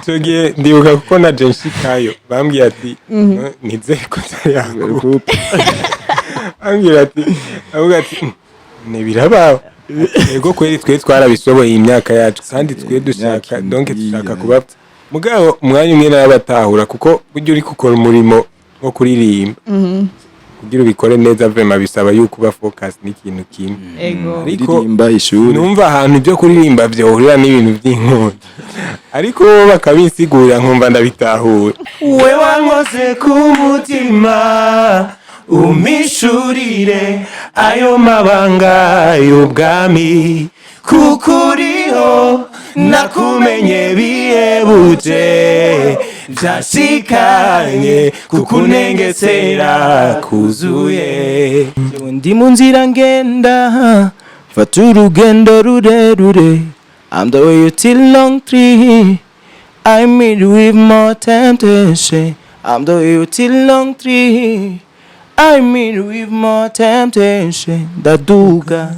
tugiye ndibuka kuko na Jenshi kayo bambwiye ati nizeye ko tari yako ambwira ati avuga ati nebiraba ego kweri twe twarabisoboye imyaka yacu kandi twe dushaka donc dushaka kuba mugabo umwanya umwe n'abatahura kuko buryo uri gukora umurimo wo kuririmba kugira ubikore neza vraiment bisaba yuko uba focus n'ikintu kimwe ariko numva ahantu byo kuririmba byohurira n'ibintu by'inkoni ariko bakabisigurira nkumva ndabitahura we wankoze ku mutima umishurire ayo mabanga y'ubwami kukuriho nakumenye bihebuje byashikanye kukunengesera kuzuye ndi mu nzira ngenda fata urugendo rurerure I'm the way you till long tree I meet with more temptation I'm the way you till long tree I meet with more temptation ndaduga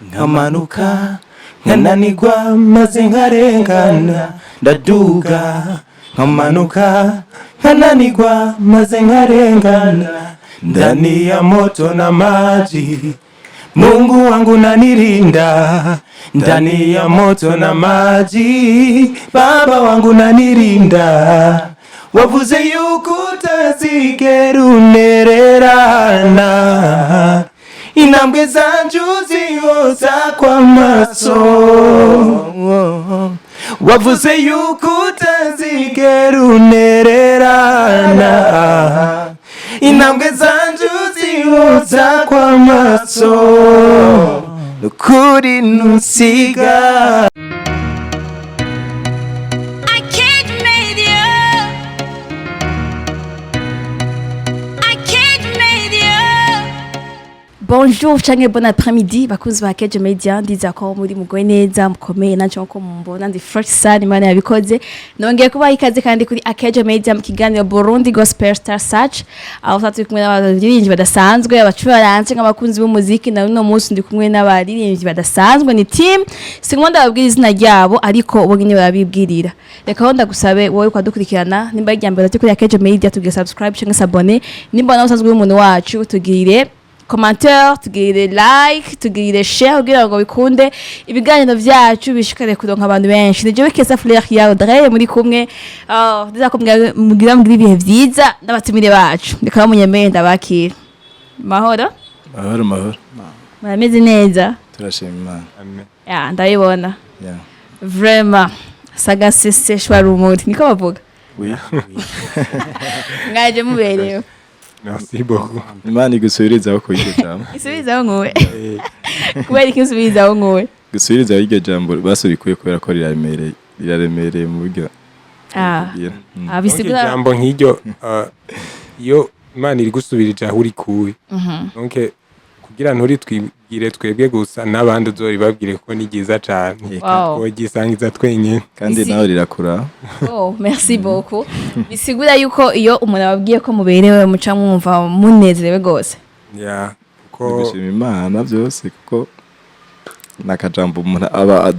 nkamanuka nkananigwa maze nkarengana ndaduga nkamanuka nkananigwa maze nkarengana ndani ya moto na maji Mungu wangu nanirinda ndani ya moto na maji Baba wangu nanirinda wavuze yuko utazigera unererana intambwe zanjye uzihoza kwa maso wavuze yuko utazigera unererana intambwe zanjye uzihoza kwa maso nukuri ntusiga Bonjour, change bon après-midi. Bakunzi ba Kuja Media ndiza ko muri mugwe neza mukomeye naco ko mumbona ndi fresh sana imana yabikoze. Nongeye kuba ikaze kandi kuri Kuja Media mu kiganiro Burundi Gospel Star Search. Aho tatu kumwe n'abaririmbyi badasanzwe abacuranzi nk'abakunzi b'umuziki na uno munsi ndi kumwe n'abaririmbyi badasanzwe ni team. Singonda babwira izina ryabo ariko bo nyine barabibwirira. Reka honda gusabe wowe kwadukurikirana nimba ryambere kuri Kuja Media tugire subscribe cyangwa s'abonner nimba nawe usanzwe umuntu wacu tugirire commentaire, tugire like, tugire share kugira ngo bikunde ibiganiro byacu bishikare kuronka abantu benshi. Nije Kesa Fleur ya Audrey muri kumwe. Ndiza ko mugira ibihe byiza n'abatumire bacu. Ndeka munyemeye ndabakira. Mahoro? Mahoro. Murameze neza? Turashima Imana. Amen. Ya, ndayibona. Yeah. Vraiment. Saga seseshwa rumuri. Niko bavuga? Oui. Ngaje muberewe. Merci beaucoup. Imana igusubirizaho ko iryo jambo. Isubirizaho ngowe. Kubera ikisubirizaho ngowe. Gusubirizaho iryo jambo basubikuye kubera ko riraremereye mu buryo. Bisigura jambo nk'iryo iyo Imana iri gusubirije aho uri kuwe. Donc kugira nturi twibwire twebwe gusa n'abandi uzori babwire ko ni giza cyane. Ko gisangiza twenyine kandi nawe rirakura. Oh, merci beaucoup. Bisigura yuko iyo umuntu ababwiye ko muberewe muca mwumva munezerewe gose. Yeah, ko bishima Imana byose kuko nakajambo umuntu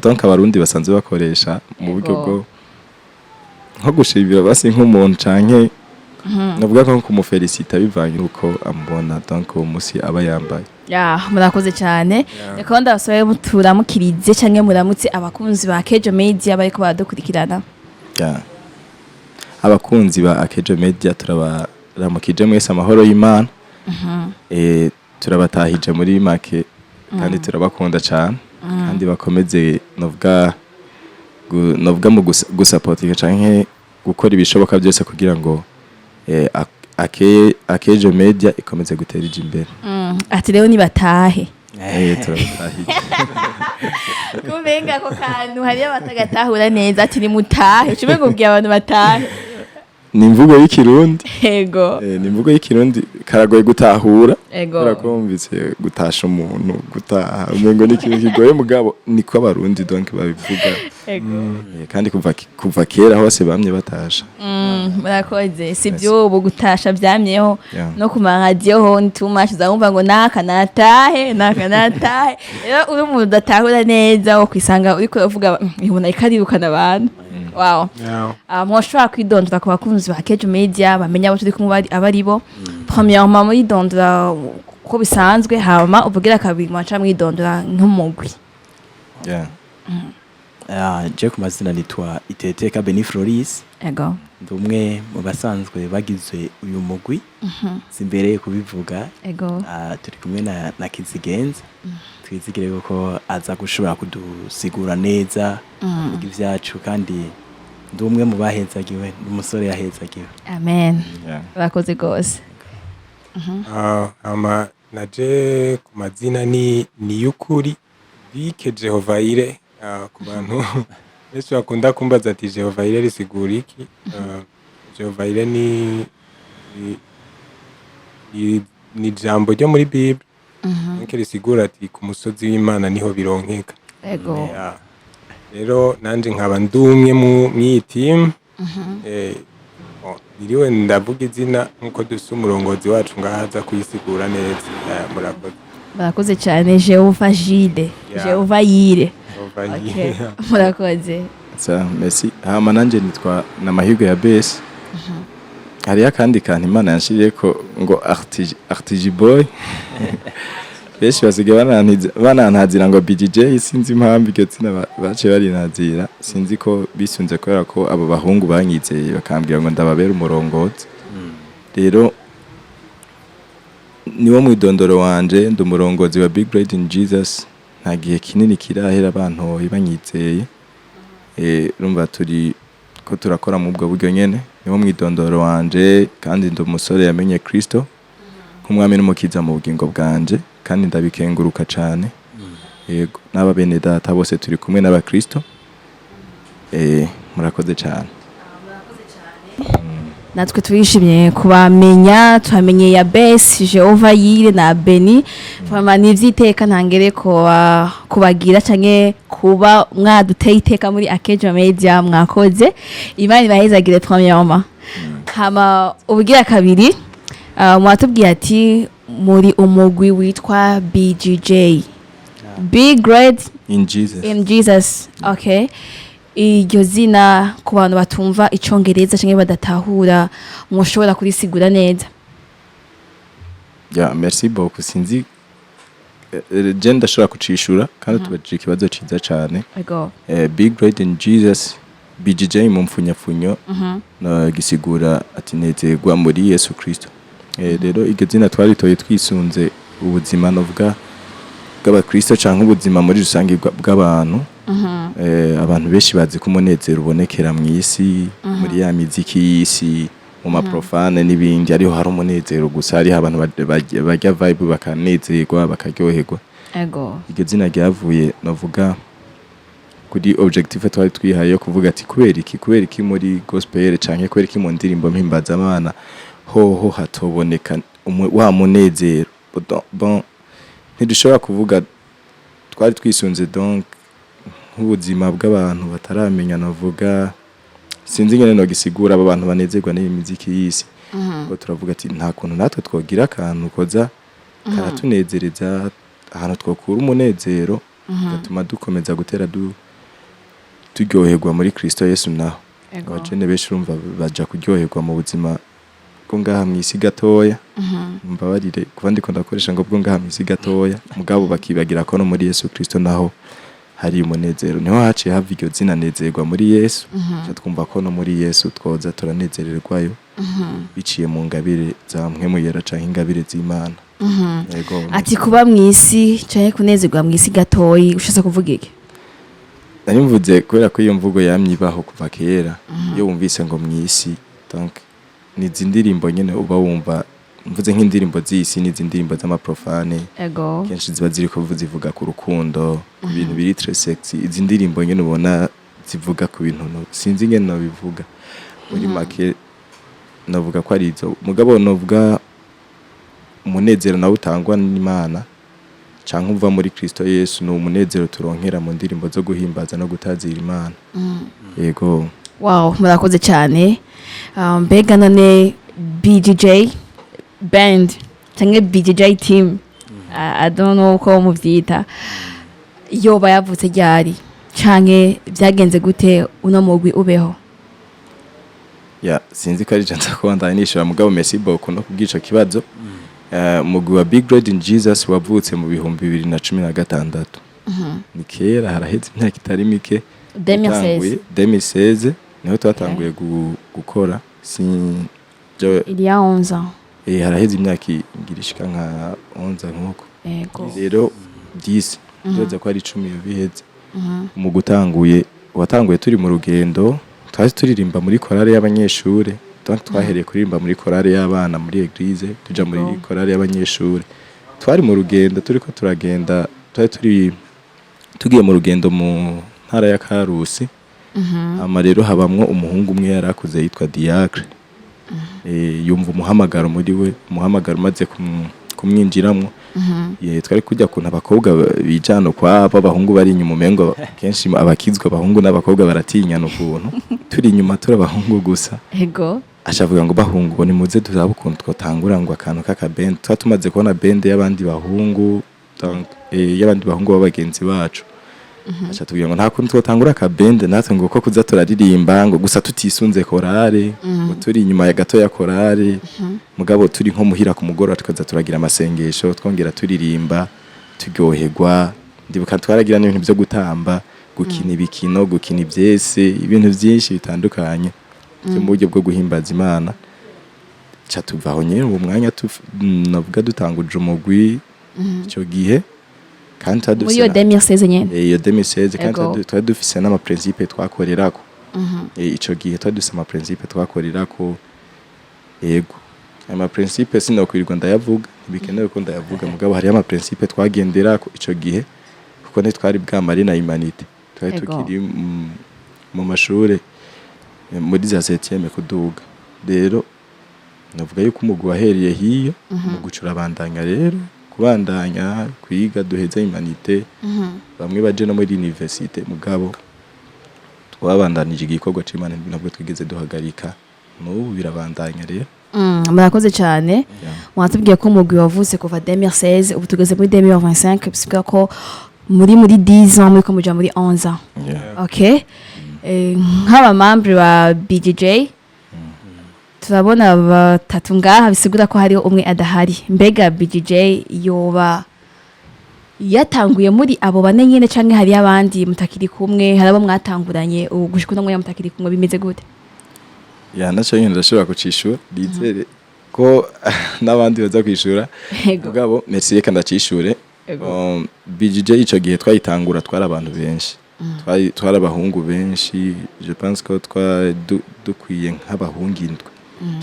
donc abarundi basanzwe bakoresha mu buryo bwo nko gushibira basi nk'umuntu canke navuga ko kumufelicita bivanye uko amubona donc uwo musi aba yambaye. Ya, murakoze cyane. Reka ndabasabe muturamukirize canke muramutse abakunzi ba Kuja Media bariko baradukurikirana. Ya. Abakunzi ba Kuja Media turabaramukije mwese amahoro y'Imana. Turabatahije muri make kandi turabakunda cyane kandi bakomeze novuga mu gusapotinga canke gukora ibishoboka byose kugira ngo Kuja Media ikomeze gutera imbere. Ati rero nibatahe. Turabatahiye. Kubenga ko kantu hari abatagatahura neza ati ni mutahe. Cyo mbegubwiye abantu batahe. Ni imvugo y'ikirundi. Ego. Ni imvugo y'ikirundi karagoye gutahura. Ego. Urakumvise gutasha umuntu gutaha. Umengo ni ikintu kigoye mugabo niko abarundi donc babivuga. Ego. Kandi kuva kera hose bamye batasha. Murakoze. Sibyo ubu gutasha byamyeho no ku radio ho ntumashi zamumva ngo nakanatahe. Rero uri umuntu udatahura neza wo kwisanga uri kuvuga ibona ikarirukana abantu. wow mwoshobora kwidondora ku bakunzi ba Kejo Media bamenya abo turi kumwe abari bo premièrement mwidondora ko bisanzwe hama uvugira kabiri mwaca mwidondora nk'umugwi je ku mazina nitwa Iteteka Beni Floris ego ndumwe mu basanzwe bagize uyu mugwi simbere kubivuga ego turi kumwe na Kizigenza twizigire ko aza gushobora kudusigura neza ibyacu kandi ndumwe mu bahezagiwe n'umusore yahezagiwe amen bakoze gose ama naje ku mazina ni yukuri bike Jehovahire ku bantu benshi bakunda kumbaza ati Jehovahire risigura iki Jehovahire ni jambo ryo muri Bible nke risigura ati ku musozi w'Imana niho bironkeka ego rero nanje nkaba ndumwe mu team niriwe ndavuga izina nkuko dusa umurongozi wacu ngahaza kuyisigura neza murakoze cyane Jehovahire Jehovahire murakoze merci hama nanje nitwa n'amahirwe ya Bose hari akandi kantu Imana yanshiriye ko ngo artigi boy benshi basigaye banantazira ngo BJJ sinzi impamvu iryo tsina bace barinazira sinzi ko bisunze kubera ko abo bahungu banyizeye bakambwira ngo ndababera umurongozi rero niwo mwidondoro wanje ndi umurongozi wa Big Bread in Jesus nta gihe kinini kirahera abantu banyizeye urumva turi ko turakora mu bwo buryo nyene niwo mwidondoro wanje kandi ndi umusore yamenye Kristo nk'umwami n'umukiza mu bugingo bwanje kandi ndabikenguruka cyane yego n'aba bene data bose turi kumwe n'abakristo murakoze cyane natwe twishimye kubamenya twamenye ya Bose Jehovahire na Beni twamana ivyiteka ntangere ko kubagira canke kuba mwaduteye iteka muri Kejo Media mwakoze Imana bahezagire premièrement hama ubugira kabiri mwatubwiye ati muri umugwi witwa BJJ Big Great in Jesus okay iryo zina ku bantu batumva icongereza canke badatahura mwoshobora kurisigura neza merci beaucoup sinzi je ndashobora kucishura kandi tubajije ikibazo ciza cyane Big Great in Jesus BJJ mu mfunyafunyo no gisigura ati nezerwa muri Yesu Kristo rero iryo zina twaritoye twisunze ubuzima novuga bw'abakristo canke ubuzima muri rusange bw'abantu abantu benshi bazi ko umunezero ubonekera mu isi muri ya miziki y'isi mu maprofane n'ibindi ariho hari umunezero gusa ari abantu bajya vibe bakanezerwa bakaryoherwa iryo zina ryavuye novuga kuri objective twari twihaye yo kuvuga ati kubera iki muri gospel canke kubera iki mu ndirimbo mpimbaza Imana ho hatoboneka wa munezero bon ntidushobora kuvuga twari twisunze donc nk'ubuzima bw'abantu bataramenya navuga sinzi ngene no gisigura aba bantu banezerwa n'imiziki y'isi ngo turavuga ati nta kuntu natwe twogira akantu koza karatunezereza ahantu twokura umunezero gatuma dukomeza gutera turyoherwa muri Kristo Yesu naho abajene benshi urumva baja kuryoherwa mu buzima bwo ngaha mw'isi gatoya mbabarire kuba ndiko ndakoresha ngo bwo ngaha mw'isi gatoya mugabo bakibagira ko no muri Yesu Kristo naho hari umunezero niho haciye hava iryo zina nezerwa muri Yesu twumva ko no muri Yesu twoza turanezererwayo biciye mu ngabire za mpwemu yera canke ingabire z'Imana ati kuba mw'isi canke kunezerwa mw'isi gatoyi ushaka kuvuga iki nari mvuze kubera ko iyo mvugo yamyibaho kuva kera iyo wumvise ngo mw'isi donc ni zindirimbo nyene uba wumva mvuze nk'indirimbo z'isi ni zindirimbo z'amaprofane kenshi ziba ziriko zivuga ku rukundo ku bintu biri très sexy izi ndirimbo nyene ubona zivuga ku bintu sinzi ngene no bivuga muri make navuga ko ari izo mugabo novuga umunezero nawe utangwa n'Imana canke uva muri Kristo Yesu no umunezero turonkera mu ndirimbo zo guhimbaza no gutazira Imana yego wow murakoze cyane mbega none BJJ band canke BJJ team I don't know ko muvyita yoba yavutse ryari canke byagenze gute uno mugwi ubeho? ya sinzi ko ari je nza kubandanya nishura mugabo Messi boko no kubwica kibazo. Mugwi wa Big Red in Jesus wavutse mu bihumbi 2016. Ni kera haraheze imyaka itari mike. 2016 niho twatanguye gukora il y a 11 ans. Haraheze imyaka ingirishika nka 11 nkuko. Yego. Rero 10 byoza ko ari 10 biheze. Mu gutanguye watanguye turi mu rugendo twari turirimba muri korale y'abanyeshure. Twahereye kuririmba muri korale y'abana muri eglise tuja muri korale y'abanyeshure. Twari mu rugendo turiko turagenda twari tugiye mu rugendo mu ntara ya Karusi. Ama rero habamwo umuhungu umwe yarakuze yitwa Diacre. Yumva umuhamagaro muri we, umuhamagaro maze kumwinjiramwo. Twari kujya kuntu abakobwa bijana kwa abahungu bari inyuma umengo kenshi abakizwa abahungu n'abakobwa baratinyana ukuntu turi inyuma turi abahungu gusa. Ego. Ashavuga ngo bahungu ni muze tuzabe ukuntu twotangura ngo akantu k'akabende twatumaze kubona bende y'abandi bahungu y'abandi bahungu b'abagenzi bacu. Acha tugira ngo nta kuntu twotangura akabende natwe ngo ko kuza turaririmba ngo gusa tutisunze korale ngo turi inyuma ya gato ya korale mugabo turi nko muhira ku mugoro tukaza turagira amasengesho twongera turirimba turyoherwa ndibuka twaragira n'ibintu byo gutamba gukina ibikino gukina ibyese ibintu byinshi bitandukanye mu buryo bwo guhimbaza Imana. Cha tuvaho nyine uwo mwanya navuga dutanguje umugwi icyo gihe kandi muri iyo 2016 nyene. Iyo 2016 kandi twari dufise n'ama principe twakorerako. Ico gihe twari dufise ama principe twakorerako. Yego. Ama principe sinokwirirwa ndayavuga bikenewe ko ndayavuga mugabo hari ama principe twagenderako ico gihe kuko ne twari bwamari na humanité. Twari tukiri mu mashure muri za 7e kuduga. Rero navuga yuko umugwi wahereye hiyo mu gucura bandanya rero kubandanya kwiga duheza humanité. Bamwe baje no muri université mugabo twabandanije igikorwa c'Imana nabwo twigeze duhagarika n'ubu birabandanya rero. Murakoze cyane. Mwatubwiye ko umugwi wavutse kuva 2016 ubu tugeze muri 2025 bisubira ko muri 10 ans muri ko muja muri 11 ans. Okay. Nk'aba membre ba BJJ turabona batatu ngaha bisigura ko hariho umwe adahari. Mbega BJJ yoba yatanguye muri abo bane nyene canke hari abandi mutakiri kumwe hari abo mwatanguranye ugushika no mutakiri kumwe bimeze gute? Ya naco nyine ndashobora kucishura bizere ko nabandi baza kwishura mugabo merci reka ndacishure. BJJ ico gihe twayitangura twari abantu benshi. Twari abahungu benshi je pense ko dukwiye nk'abahungu 7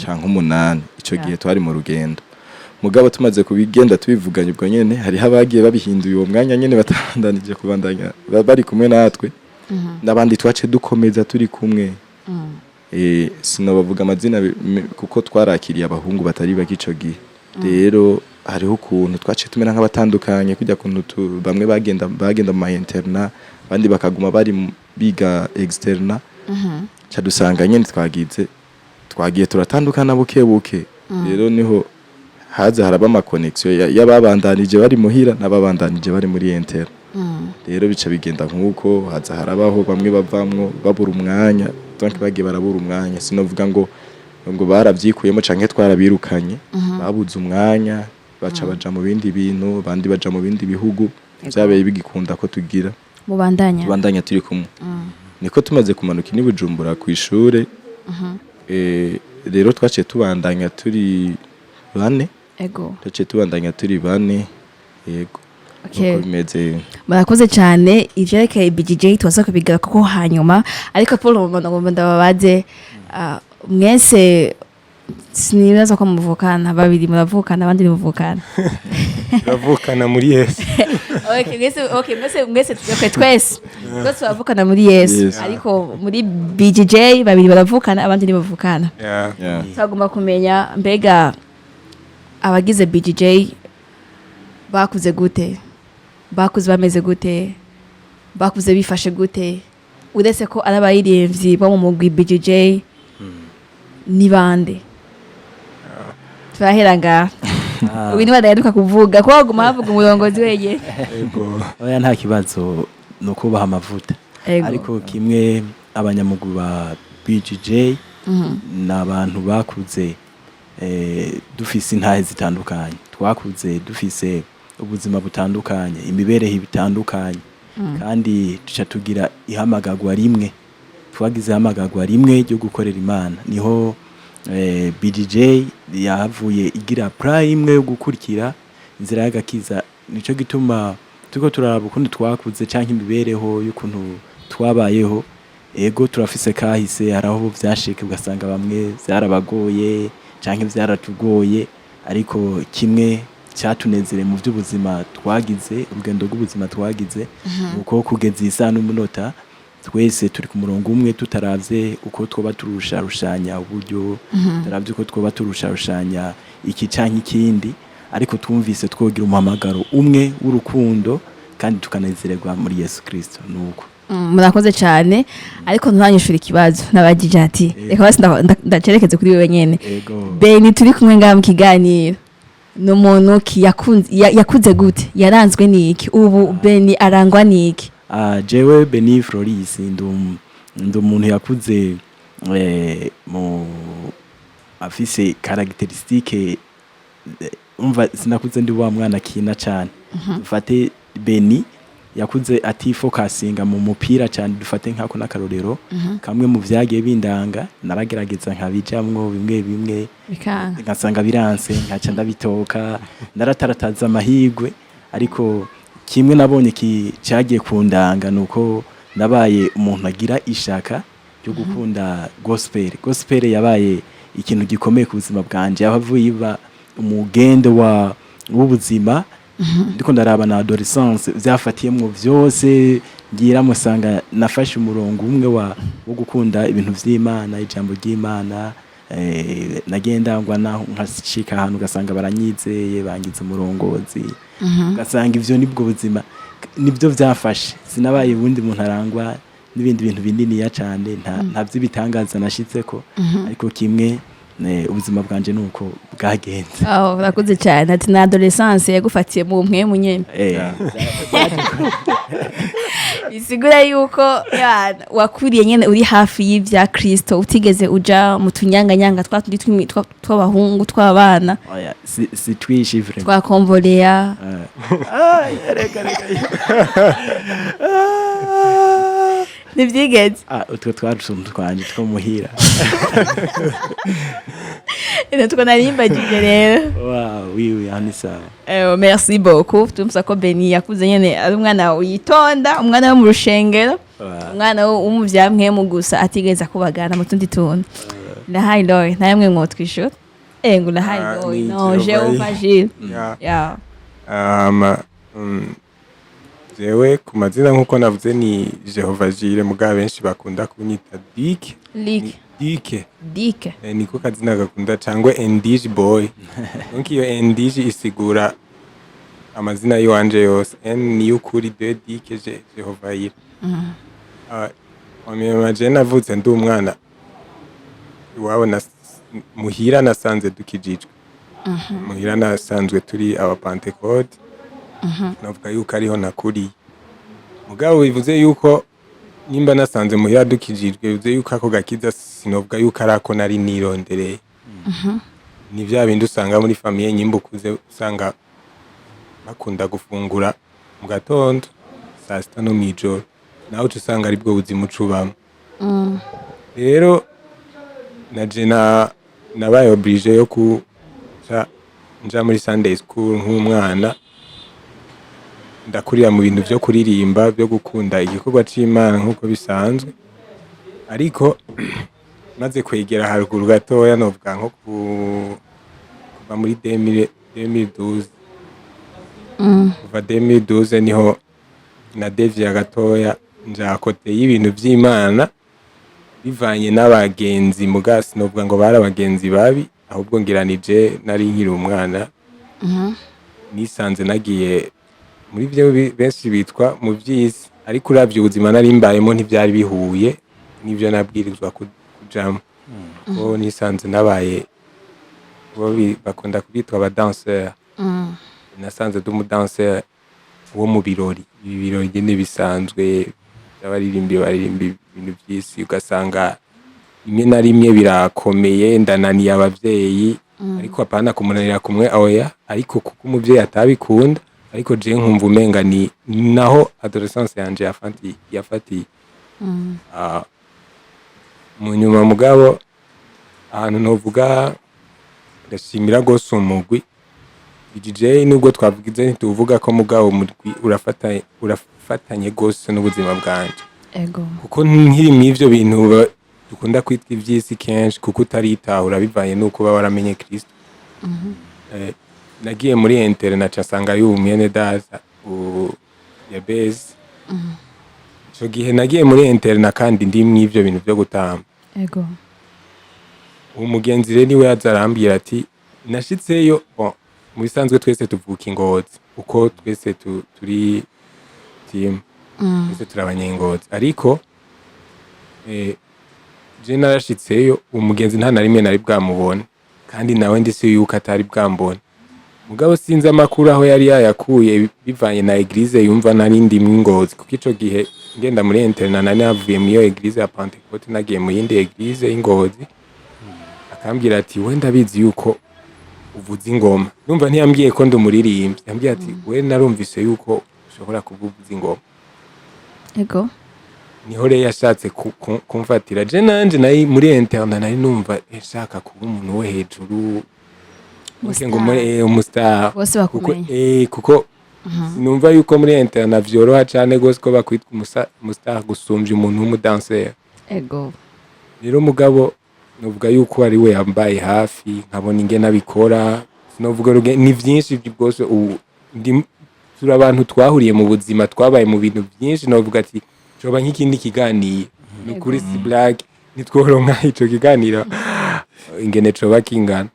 canke 8 ico gihe twari mu rugendo mugabo tumaze kubigenda tubivuganye ubwo nyene hari habagiye babihinduye uwo mwanya nyene batandanije kubandanya bari kumwe natwe nabandi twace dukomeza turi kumwe. Sinabavuga amazina kuko twarakiriye abahungu batari bakico gihe. Rero hariho ukuntu twace tumera nk'abatandukanye kujya kuntu bamwe bagenda mu interna bandi bakaguma bari biga externa. Cha dusanga nyene twagiye turatandukana buke. Rero niho haza haraba ama connection yababandanije bari muhira nababandanije bari muri interna. Rero bica bigenda nkuko haza harabaho bamwe bavamwo babura umwanya donc bagiye barabura umwanya sinovuga ngo baravyikuyemo canke twarabirukanye babuze umwanya baca baja mu bindi bintu bandi baja mu bindi bihugu byabaye bigikunda ko tugira tubandanya turi kumwe. Niko tumaze kumanuka ni Bujumbura ku ishure. Rero twaciye tubandanya turi 4. Twaciye tubandanya turi 4. Yego. Okay. Murakoze cyane ivyerekeye BJJ tuza kubigira kuko hanyuma ariko Paul ngomba ndababaze mwese sinibaza ko muvukana babiri muravukana abandi muvukana. Turavukana muri Yesu. Mwese twese turavukana muri Yesu ariko muri BJJ babiri baravukana abandi ntibavukana. Tugomba kumenya mbega abagize BJJ bakuze gute? Bakuze bameze gute? Bakuze bifashe gute? Uretse ko arabayiremvyi bo mu mugwi BJJ ni bande? Turaheranga. Ubu badaheruka kuvuga ko baguma bavuga umurongozi weye. Oya nta kibazo no kubaha amavuta. Ego. ariko kimwe abanyamugwi ba BGJ ni abantu bakuze dufise intahe zitandukanye, twakuze dufise ubuzima butandukanye, imibereho bitandukanye, kandi duca tugira ihamagagwa rimwe, twagize ihamagagwa rimwe ryo gukorera Imana. Niho BGJ yahavuye igira plan imwe yo gukurikira inzira y'agakiza. Nico gituma turiko turaraba ukuntu twakuze canke imibereho y'ukuntu twabayeho. Ego turafise kahise, haraho vyashike ugasanga bamwe vyarabagoye canke vyaratugoye, ariko kimwe cyatunezere mu by'ubuzima twagize, urugendo rw'ubuzima twagize, uko kugeza isa n'umunota twese turi ku murongo umwe, tutaravye uko twoba turusharushanya uburyo, tutaravye uko twoba turusharushanya iki canke ikindi, ariko twumvise twogira umuhamagaro umwe w'urukundo kandi tukanezererwa muri Yesu Kristo. Nuko murakoze cyane, ariko nturanyishura ikibazo nabagije ati reka basi ndacerekeze kuri wewe nyene. Beni turi kumwe ngaha mu kiganiro, ni umuntu yakuze gute, yaranzwe n'iki, ubu Beni arangwa n'iki? Jewe Beni Floris ndi umuntu yakuze afise caracteristique, umva sinakuze ndi wa mwana kina cyane. Dufate Beni yakuze atifokasinga mu mupira cyane, dufate nkako n'akarorero kamwe mu vyagiye bindanga, naragerageza nkabijamwo bimwe bimwe ngasanga biranse, nkaca ndabitoka, naratarataza amahigwe, ariko kimwe nabonye cyagiye kundanga nuko nabaye umuntu agira ishaka ryo gukunda gospel. Gospel yabaye ikintu gikomeye ku buzima bwanje, yabavuye iba umugende w'ubuzima. Ndiko ndaraba na adolescence vyafatiyemwo vyose, ngira musanga nafashe umurongo umwe wo gukunda ibintu vy'Imana, ijambo ry'Imana. Nagendangwa naho nkashika ahantu ugasanga baranyizeye, bangize umurongozi, ugasanga ivyo nibwo buzima nibyo vyafashe. Sinabaye ubundi muntu arangwa n'ibindi bintu binini ya cyane, nta vy'ibitangaza nashitseko, ariko kimwe ubuzima bwanje nuko bwagenze. Urakoze cyane. Ati na adolescence yagufatiye mu mpwemu nyene. Bisigura yuko wakuriye nyene uri hafi y'ivya Kristo, utigeze uja mu tunyanganyanga twatundi tw'abahungu tw'abana. Si twishi vraiment. Twakomvoleya. Reka. Nivyigeze. Utwo twarusumbu twanje two muhira. Tuko narimbagije rero. Wow, oui, Anissa. Merci beaucoup. Tumsa ko Beni yakuze nyene ari umwana witonda, umwana wo mu rushengero, umwana wo mu vyamwemu gusa, atigeza kubagana mu tundi tuntu. La high loy, na yamwe mwotwishura. Ngo la high loy, no, Jehovah Jil. Yeah. Jewe ku mazina nkuko navuze ni Jehovah Jil, mugabo benshi bakunda kunyita Dike. Niko kazina gakunda, cyangwa Ndiji boy. Donc iyo Ndiji isigura amazina yiwanje yose. N ni ukuri, de Dike, Jehovah Jil. Wamemaje navuze ndi umwana iwabo muhira nasanze dukijijwe. Muhira nasanzwe turi aba Pentecote. Navuga yuko ariho nakuriye. Mugabo bivuze yuko nimba nasanze muhira dukijijwe, bivuze yuko ako gakiza sinovuga yuko arako nari nirondereye. Ni vya bindi usanga muri famille nyimbukuze, usanga bakunda gufungura mu gatondo, saa sita no mw'ijoro, naho usanga ari bwo buzima ucubamo. Rero naje nabaye oblige yo nja muri Sunday school nk'umwana, ndakurira mu bintu byo kuririmba, byo gukunda igikorwa c'Imana nk'uko bisanzwe. Ariko maze kwegera haruguru gatoya, novuga nko kuva muri 2012. Kuva 2012 niho na devia gatoya nja kote y'ibintu by'Imana, bivanye n'abagenzi, mugasi novuga ngo bari abagenzi babi, ahubwo ngiranije nari nkiri umwana. Nisanze nagiye muri byo benshi bitwa mu by'isi, ariko uravye ubuzima nari mbayemo ntibyari bihuye n'ibyo nabwirizwa kujamo. Nisanze nabaye bakunda kubitwa aba danseur. Nasanze ndi umudanseur wo mu birori, ibirori nyene bisanzwe baririmba ibintu by'isi ugasanga rimwe na rimwe birakomeye ndananiye abavyeyi ariko apana kumunanira kumwe oya ariko kuko umuvyeyi atabikunda ariko je nkumva umenga ni naho adolescence yanje yafatiye mu nyuma mugabo ahantu novuga ndashimira gose umugwi DJ nubwo twavugize ntituvuga ko mugabo umugwi urafatanye gose n'ubuzima bwanje kuko nkiri mw'ivyo bintu dukunda kwitwa ivy'isi kenshi kuko utaritahura bivanye nuko uba waramenye Kristo nagiye muri internet asanga y'umwene data ya Bose ico gihe nagiye muri internet kandi ndi mw'ivyo bintu byo gutamba umugenzi rero niwe yazarambira ati nashitseyo mu bisanzwe twese tuvuka Ingozi uko twese turi team twese turabanye Ingozi ariko je narashitseyo umugenzi nta na rimwe nari bwamubone kandi nawe ndise yuko atari bwambone mugabo sinzi amakuru aho yari yayakuye bivanye na eglise yumva nari ndi mw'Ingozi kuko ico gihe ngenda muri internet nari navuye mu iyo eglise ya Pentecote nagiye mu yindi eglise y'Ingozi akambwira ati we ndabizi yuko uvuza ingoma numva ntiyambwiye ko ndumuririmbyi yambwiye ati we narumvise yuko ushobora kuvuza ingoma niho rero yashatse kumfatira je nanje nari muri internet nari numva nshaka kuba umuntu we hejuru ngo muri umustar kuko numva yuko muri internet vyoroha cyane gose ko bakwitwa umustar gusumvya umuntu w'umudanseur rero mugabo novuga yuko ari we yambaye hafi nkabona ingene abikora novuga ni vyinshi bwose turi abantu twahuriye mu buzima twabaye mu bintu byinshi novuga ati coba nk'ikindi kiganiro ni kuri si black nitworonka ico kiganiro ingene coba kingana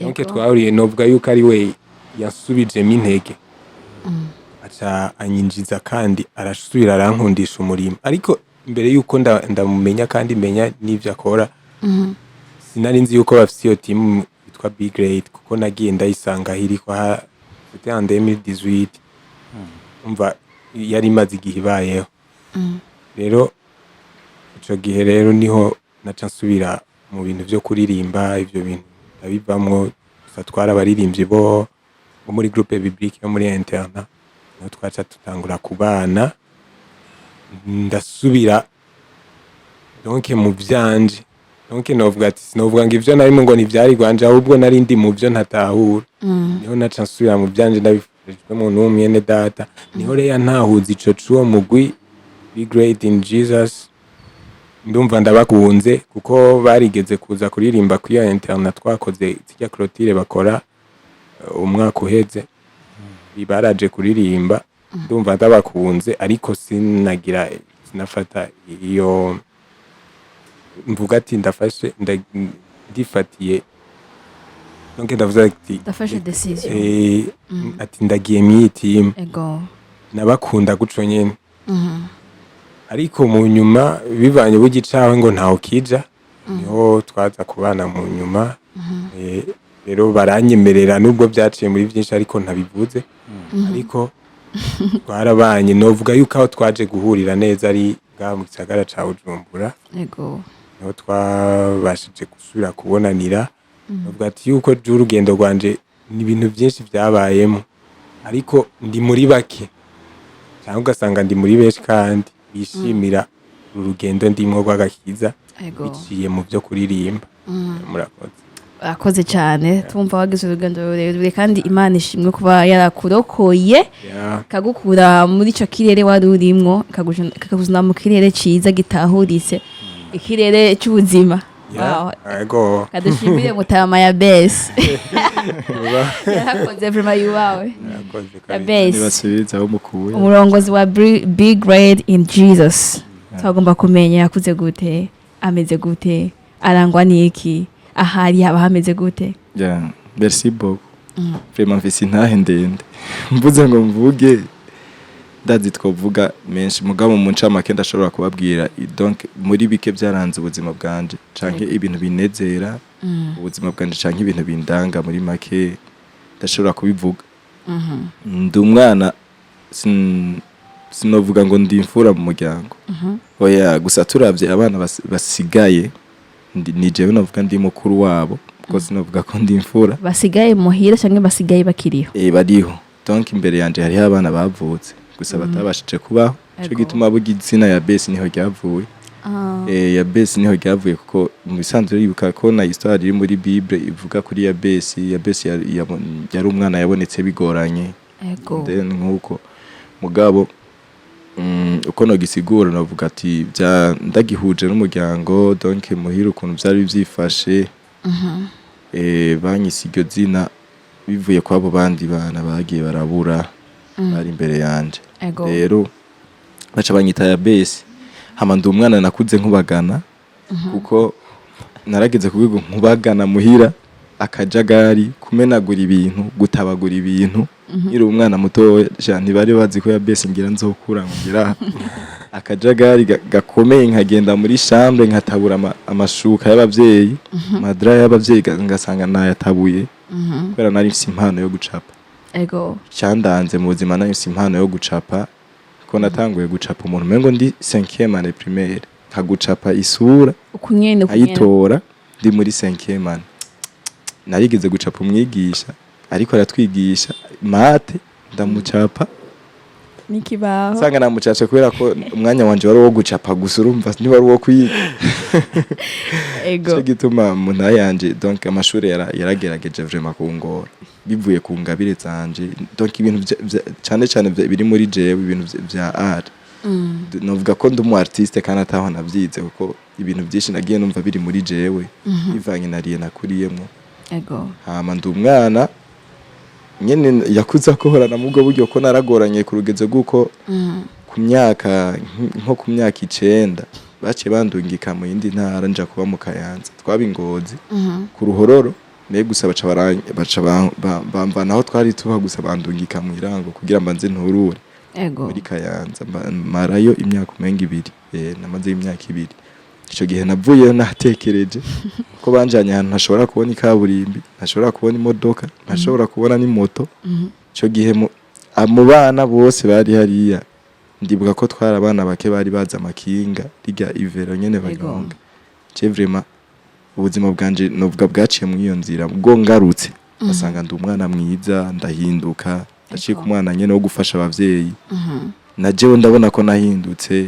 donc twahuriye novuga yuko ari we yasubijemo intege aca anyinjiza kandi arasubira arankundisha umurimo ariko imbere yuko ndamumenya kandi menya n'ivyo akora sinari nzi yuko bafite iyo team yitwa Big Grade kuko nagiye ndayisanga hiri kwa c'était en 2018 umva yari maze igihe ibayeho rero ico gihe rero niho naca nsubira mu bintu byo kuririmba ivyo bintu ndabivamwo twara abaririmbyi bo muri groupe biblique yo muri internet no twaca tutangura kubana ndasubira donc mu vyanje donc novuga ati sinovuga ngo ivyo narimo ngo ntivyari gwanje ahubwo nari ndi mu vyo ntatahura niho naca nsubira mu vyanje ndabifashijwe mu n'umwene data niho rero ntahuza ico cuwo mugwi Be Great in Jesus ndumva ndabakunze kuko barigeze kuza kuririmba kuri ya internet twakoze zijya clotire bakora umwaka uheze baraje kuririmba ndumva ndabakunze ariko sinafata iyo mvuga ati ndifatiye donc ndavuze ati ndafashe decision ati ndagiye mw'iteam nabakunda guco nyene ariko mu nyuma bivanye bugicawe ngo ntaho kija niho twaza kubana mu nyuma rero baranyemerera nubwo byaciye muri byinshi ariko ntabivuze ariko twarabanye novuga yuko aho twaje guhurira neza ari bwa mu gisagara ca Bujumbura niho twabashije gusubira kubonanira novuga ati yuko urugendo rwanje ni ibintu byinshi byabayemo ariko ndi muri bake cyangwa ugasanga ndi muri benshi kandi bishimira urugendo ndimwo rw'agakiza biciye mu byo kuririmba murakoze akoze cyane tumva wagize urugendo rurerure kandi Imana ishimwe kuba yarakurokoye kagukura muri ico kirere wari urimwo kakuzana mu kirere ciza gitahuritse ikirere cy'ubuzima Ego. Kadushimire mutama ya Bose. Yarakoze vraiment yuwawe. Ya Bose. Nibasubiza aho mukuye. Umurongozi wa Big Grade in Jesus. Twagomba kumenya yakuze gute, ameze gute, arangwa niki, ahari haba hameze gute. Yeah, merci beaucoup. Vraiment mfise intahe ndende. Mvuze ngo mvuge ndazi twovuga menshi mugabo mu ncamake ndashobora kubabwira donc muri bike byaranze ubuzima bwanje canke ibintu binezera ubuzima bwanje canke ibintu bindanga muri make ndashobora kubivuga ndi umwana sinovuga ngo ndi imfura mu muryango oya gusa turavye abana basigaye ni jewe novuga ndi mukuru wabo kuko sinovuga ko ndi imfura basigaye muhira cyangwa basigaye bakiriho bariho donc imbere yanje hari abana bavutse gusa batabashije kubaho cyo gituma bugizina ya Bose niho ryavuye ya Bose niho ryavuye kuko mu bisanzwe yibuka ko na histoire iri muri Bible ivuga kuri ya Bose yari umwana yabonetse bigoranye nkuko mugabo uko no gisigura navuga ati ndagihuje n'umuryango donc muhira ukuntu byari byifashe banyise iryo zina bivuye kwa abo bandi bana bagiye barabura bari imbere yanje rero baca banyita ya Bose hama ndi umwana nakuze nkubagana kuko narageze kubigo nkubagana muhira akajagari kumenagura ibintu gutabagura ibintu iri umwana muto cyane bari bazi ko ya Bose ngira nzokura ngira akajagari gakomeye nkagenda muri chambre nkatabura amashuka y'abavyeyi madra y'abavyeyi ngasanga nayatabuye kubera nari mfise impano yo gucapa cyandanze mu buzima nari mfise impano yo gucapa ko natanguye gucapa umuntu mengo ndi 5e année primaire nkagucapa isura ukunyene ayitora ndi muri 5e année narigeze gucapa umwigisha ariko aratwigisha mate ndamucapa nikibaho sanga namucaca kubera ko umwanya wanje wari wo gucapa gusa urumva ni wari wo kwiga cyo gituma mu yanje donc amashuri yaragerageje vraiment kungora bivuye ku ngabire zanje donc ibintu cyane biri muri jewe ibintu bya art novuga ko ndi umu artiste kandi ataho navyize kuko ibintu byinshi nagiye numva biri muri jewe bivanye nariye nakuriyemo hama ndi umwana nyene yakuza kohorana mu bwo buryo ko naragoranye ku rugeze guko ku myaka nko ku myaka 9 bace bandungika mu yindi ntara nja kuba mu Kayanza twabingozi ku ruhororo ne gusa baca bamvanaho twari tuba gusa bandungika mu irango kugira mbanze nturure muri Kayanza marayo imyaka umenga 2 namaze imyaka 2 ico gihe navuye natekereje ko banjanye ahantu ntashobora kubona ikaburimbi ntashobora kubona imodoka ntashobora kubona ni moto ico gihe mu bana bose bari hariya ndibuka ko twara abana bake bari baza amakinga rijya ivero nyene bagonga je vraiment ubuzima bwanje novuga bwaciye mu iyo nzira ubwo ngarutse basanga ndi umwana mwiza ndahinduka ndashika umwana nyene wo gufasha abavyeyi najewe ndabona ko nahindutse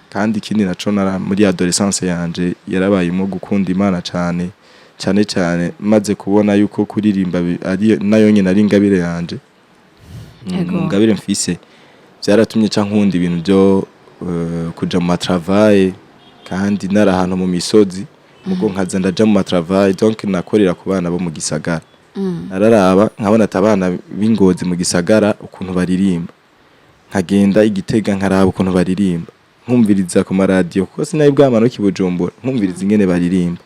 kandi ikindi naco muri adolescence yanje yarabayemo gukunda Imana cyane maze kubona yuko kuririmba ari nayo nyene ari ingabire yanje ingabire mfise byaratumye nkunda ibintu byo kuja mu travail kandi nari ahantu mu misozi mugo nkaza ndaja mu travail donc nakorera ku bana bo mu gisagara nararaba nkabona atabana b'ingozi mu gisagara ukuntu baririmba nkagenda igitega nkaraba ukuntu baririmba nkumviriza ku radio kuko sinayi bwamano kibujumbura nkumviriza ingene baririmba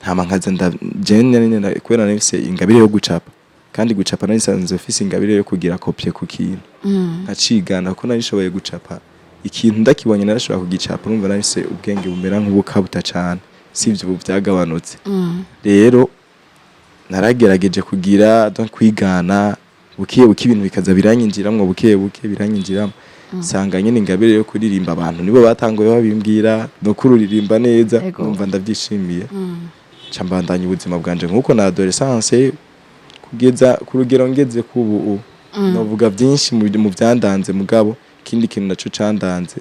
ntama nkaza jene kwera nafise ingabire yo gucapa kandi gucapa narisanze ofisi ingabire yo kugira kopie ku kintu nkacigana ko narishoboye gucapa ikintu ndakibonye narashobora kugicapa urumva nafise ubwenge bumera nk'ubukabuta cyane sivyo ubu byagabanutse rero naragerageje kugira donc kwigana bukiye ibintu bikaza biranyinjiramwe bukiye biranyinjiramo sanga nyine ingabire yo kuririmba abantu nibo batangoye babimbwira no kururirimba neza numva ndabyishimiye cambandanye ubuzima bwanje nkuko na adolescence kugeza ku rugero ngeze kubu novuga byinshi mu byandanze mugabo kindi kintu naco candanze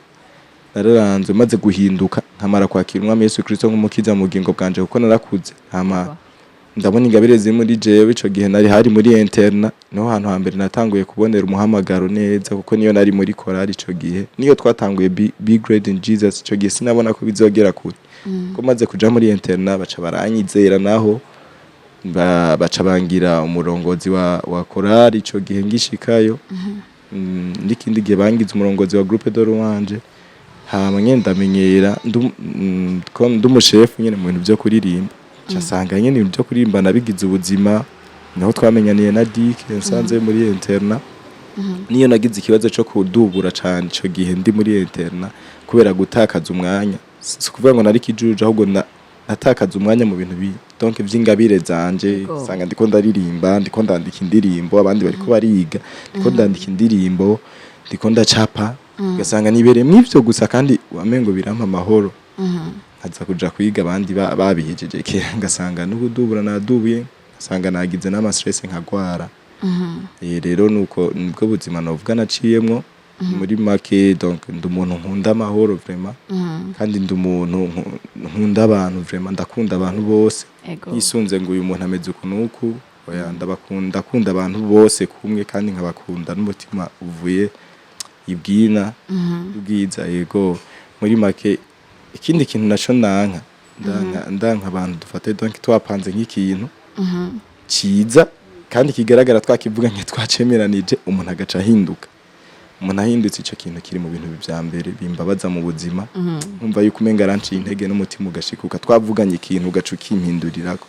nararanze maze guhinduka nkamara kwakira umwami Yesu Kristo nk'umukiza mu bugingo bwanje kuko narakuze hama ndabona ingabire ziri muri jewe ico gihe nari hari muri interna no hantu hambere natanguye kubonera umuhamagaro neza kuko niyo nari muri korali ico gihe niyo twatanguye be great in Jesus ico gihe sinabona ko bizogera kure ko maze kuja muri interna baca baranyizera naho baca bangira umurongozi wa korali ico gihe ngishikayo ndikindi gihe bangize umurongozi wa groupe de louange hama nyene ndamenyera ndumushefu nyene mu bintu byo kuririmba cyasanga nyene ibintu byo kuririmba nabigize ubuzima naho twamenyaniye na Dick nsanze muri interna niyo nagize ikibazo cyo kudubura cyane ico gihe ndi muri interna kubera gutakaza umwanya si kuvuga ngo nari kijuje ahubwo natakaza umwanya mu bintu donc vy'ingabire zanje sanga ndiko ndaririmba ndiko ndandika indirimbo abandi bariko bariga ndiko ndandika indirimbo ndiko ndacapa ugasanga nibereye mw'ivyo gusa kandi wamengo birampa amahoro nkaza kuja kwiga abandi babihejeje kera ngasanga n'ubudubura nadubuye ngasanga nagize n'ama stress nkagwara rero nuko nibwo buzima novuga naciyemwo muri make donc ndi umuntu nkunda amahoro vraiment kandi ndi umuntu nkunda abantu vraiment ndakunda abantu bose yisunze ngo uyu muntu ameze ukunuku oya ndakunda abantu bose kumwe kandi nkabakunda n'umutima uvuye ibwina ubwiza yego muri make ikindi kintu naco ndanka abantu dufate donc twapanze nk'ikintu ciza kandi kigaragara twakivuganye twacemeranije umuntu agaca ahinduka umuntu ahindutse ico kintu kiri mu bintu bya mbere bimbabaza mu buzima umva yuko umenga aranciye intege n'umutima ugashikuka twavuganye ikintu ugaca ukimpindurirako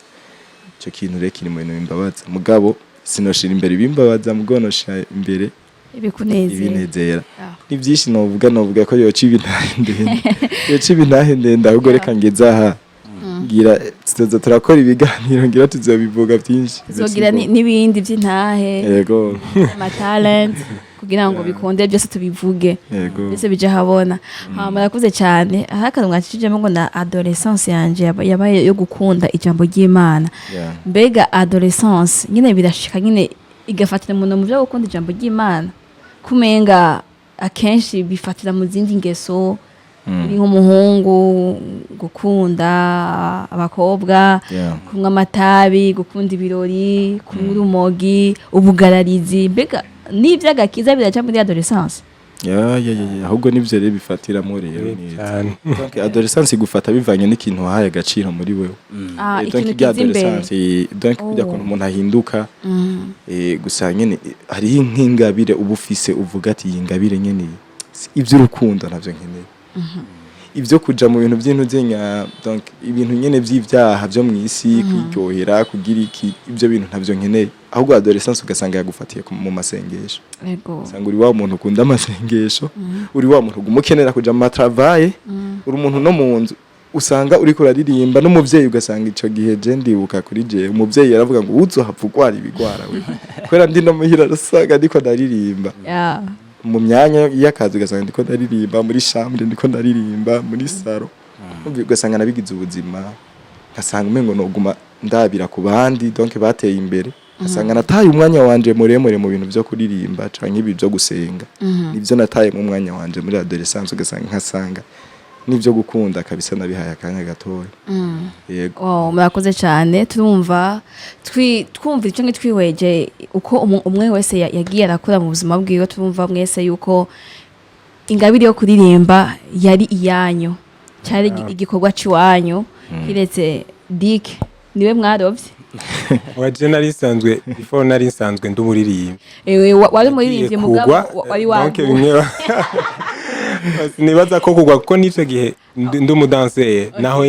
ico kintu rero kiri mu bintu bimbabaza mugabo sinoshira imbere bimbabaza mugonosha imbere ibinezera ni byinshi novuga ko yoca ibintahe ndende ahubwo reka ngezaha ngira turakora ibiganiro ngira tuzobivuga byinshi tuzogira n'ibindi by'intahe yego ama talent kugira ngo bikunde byose tubivuge byose bije habona murakuze cyane ahakana mwacishijemo ngo na adolescence yanje yabaye yo gukunda ijambo ry'Imana mbega adolescence nyine birashika nyine igafatira umuntu mu byo gukunda ijambo ry'Imana kumenga akenshi bifatira mu zindi ngeso uri nk'umuhungu gukunda abakobwa kunywa amatabi gukunda ibirori kunywa urumogi ubugararizi mbega n'ivy'agakiza biraca muri adolescence ahubwo nivyo rero bifatiramo rero donc adolescence igufata bivanye n'ikintu wahaye agaciro muri wewe ikintu kizimbere donc kujya kuntu umuntu ahinduka gusa nyene hari nk'ingabire ubufise uvuga ati iyi ngabire nyene ivy'urukundo navyo nkeneye ivyo kuja mu bintu by'intu zenya donc ibintu nyene vy'ivyaha byo mwisi kwiryohera kugira iki ivyo bintu ntavyo nkeneye ahubwo adolescence ugasanga yagufatiye mu masengesho yego usanga uri wa muntu ukunda amasengesho uri wa muntu umukenera kuja mu travail uri umuntu no mu nzu usanga uri kuraririmba n'umuvyeyi ugasanga ico gihe je ndibuka kuri je umuvyeyi yaravuga ngo uzohapfa gwara ibigwara we kwera ndi no muhira rasaga ndiko ndaririmba mu myanya y'akazi ugasanga ndiko ndaririmba muri chambre ndiko ndaririmba muri saro ugasanga nabigize ubuzima ngasanga umengo noguma ndabira ku bandi donc bateye imbere ngasanga nataye umwanya wanje muremure mu bintu byo kuririmba canke ibi byo gusenga nivyo nataye mu mwanya wanje muri adolescence ugasanga nkasanga nivyo gukunda kabisa nabihaye akanya gatoya yego murakoze cyane twumva icyo twihweje uko umwe wese yagiye arakura mu buzima bwiwe twumva mwese yuko ingabire yo kuririmba yari iyanyu cyari igikorwa cy'iwanyu kiretse Dick niwe mwarovye waje narisanzwe before narisanzwe ndumuririmba wari muririmbye mugabo wari wangu nibaza ko kugwa kuko nico gihe ndumudanse naho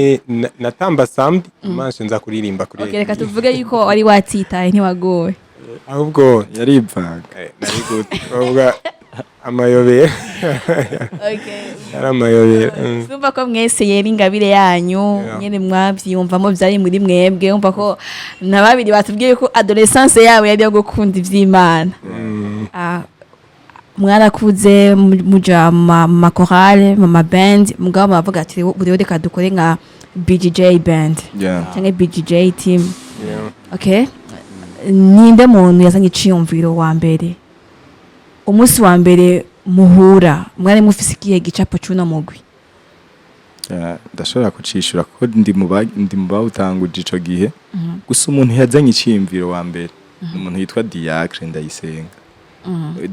natamba samedi manche nza kuririmba kuri reka tuvuge yuko wari watitaye ntiwagowe ahubwo yarivanga nari gute ahubwo amayobera amayobera Sumva ko mwese yeri ingabire yanyu nyene mwavyumvamo byari muri mwebwe umva ko nababiri batubwiye ko adolescence yawe yari yo gukunda ivy'Imana mwarakuze muja ma chorale ma band mugabo bavuga ati buriho reka dukore nka BJJ band cyangwa BJJ team okay ninde muntu yazanye iciyumviro wa mbere umunsi wa mbere muhura mwari mufise ikihe gicapo cy'uno mugwi ndashobora kucishura kuko ndi mu bawutanguje ico gihe gusa umuntu yazanye iciyumviro wa mbere umuntu yitwa Diacre ndayisenga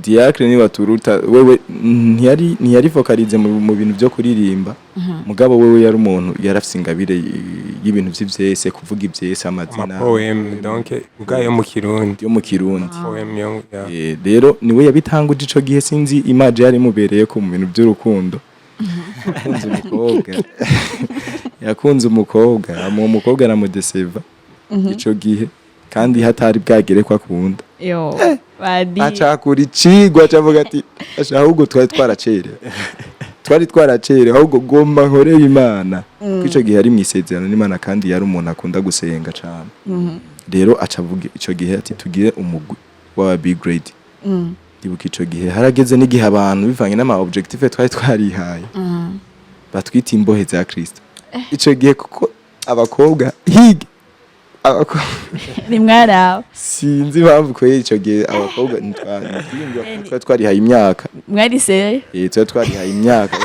Diacre ni baturuta wewe ntiyari focalize mu bintu byo kuririmba mugabo wewe yari umuntu yarafise ingabire y'ibintu by'ivyese kuvuga ivyese amazina poem donc ugayo mu Kirundi poem rero niwe yabitanguje ico gihe sinzi image yari mubereye ko mu bintu by'urukundo yakunze umukobwa aramudeseva ico gihe kandi hatari bwagere kwa kunda badi acakura icigwa cavuga ati ahubwo twari twaracerewe ahubwo gomba nkoreye Imana kwico gihe ari mwisezerano n'Imana kandi yari umuntu akunda gusenga cyane rero acavuga ico gihe ati tugire umugwi wa big grade ndibuka ico gihe harageze n'igihe abantu bivanye n'ama objective twari twarihaye batwita imbohe za Kristo ico gihe kuko abakobwa higa ni mwarawe sinzi impamvu ko ico gihe abakobwa twari twarihaye imyaka mwariseye twari twarihaye imyaka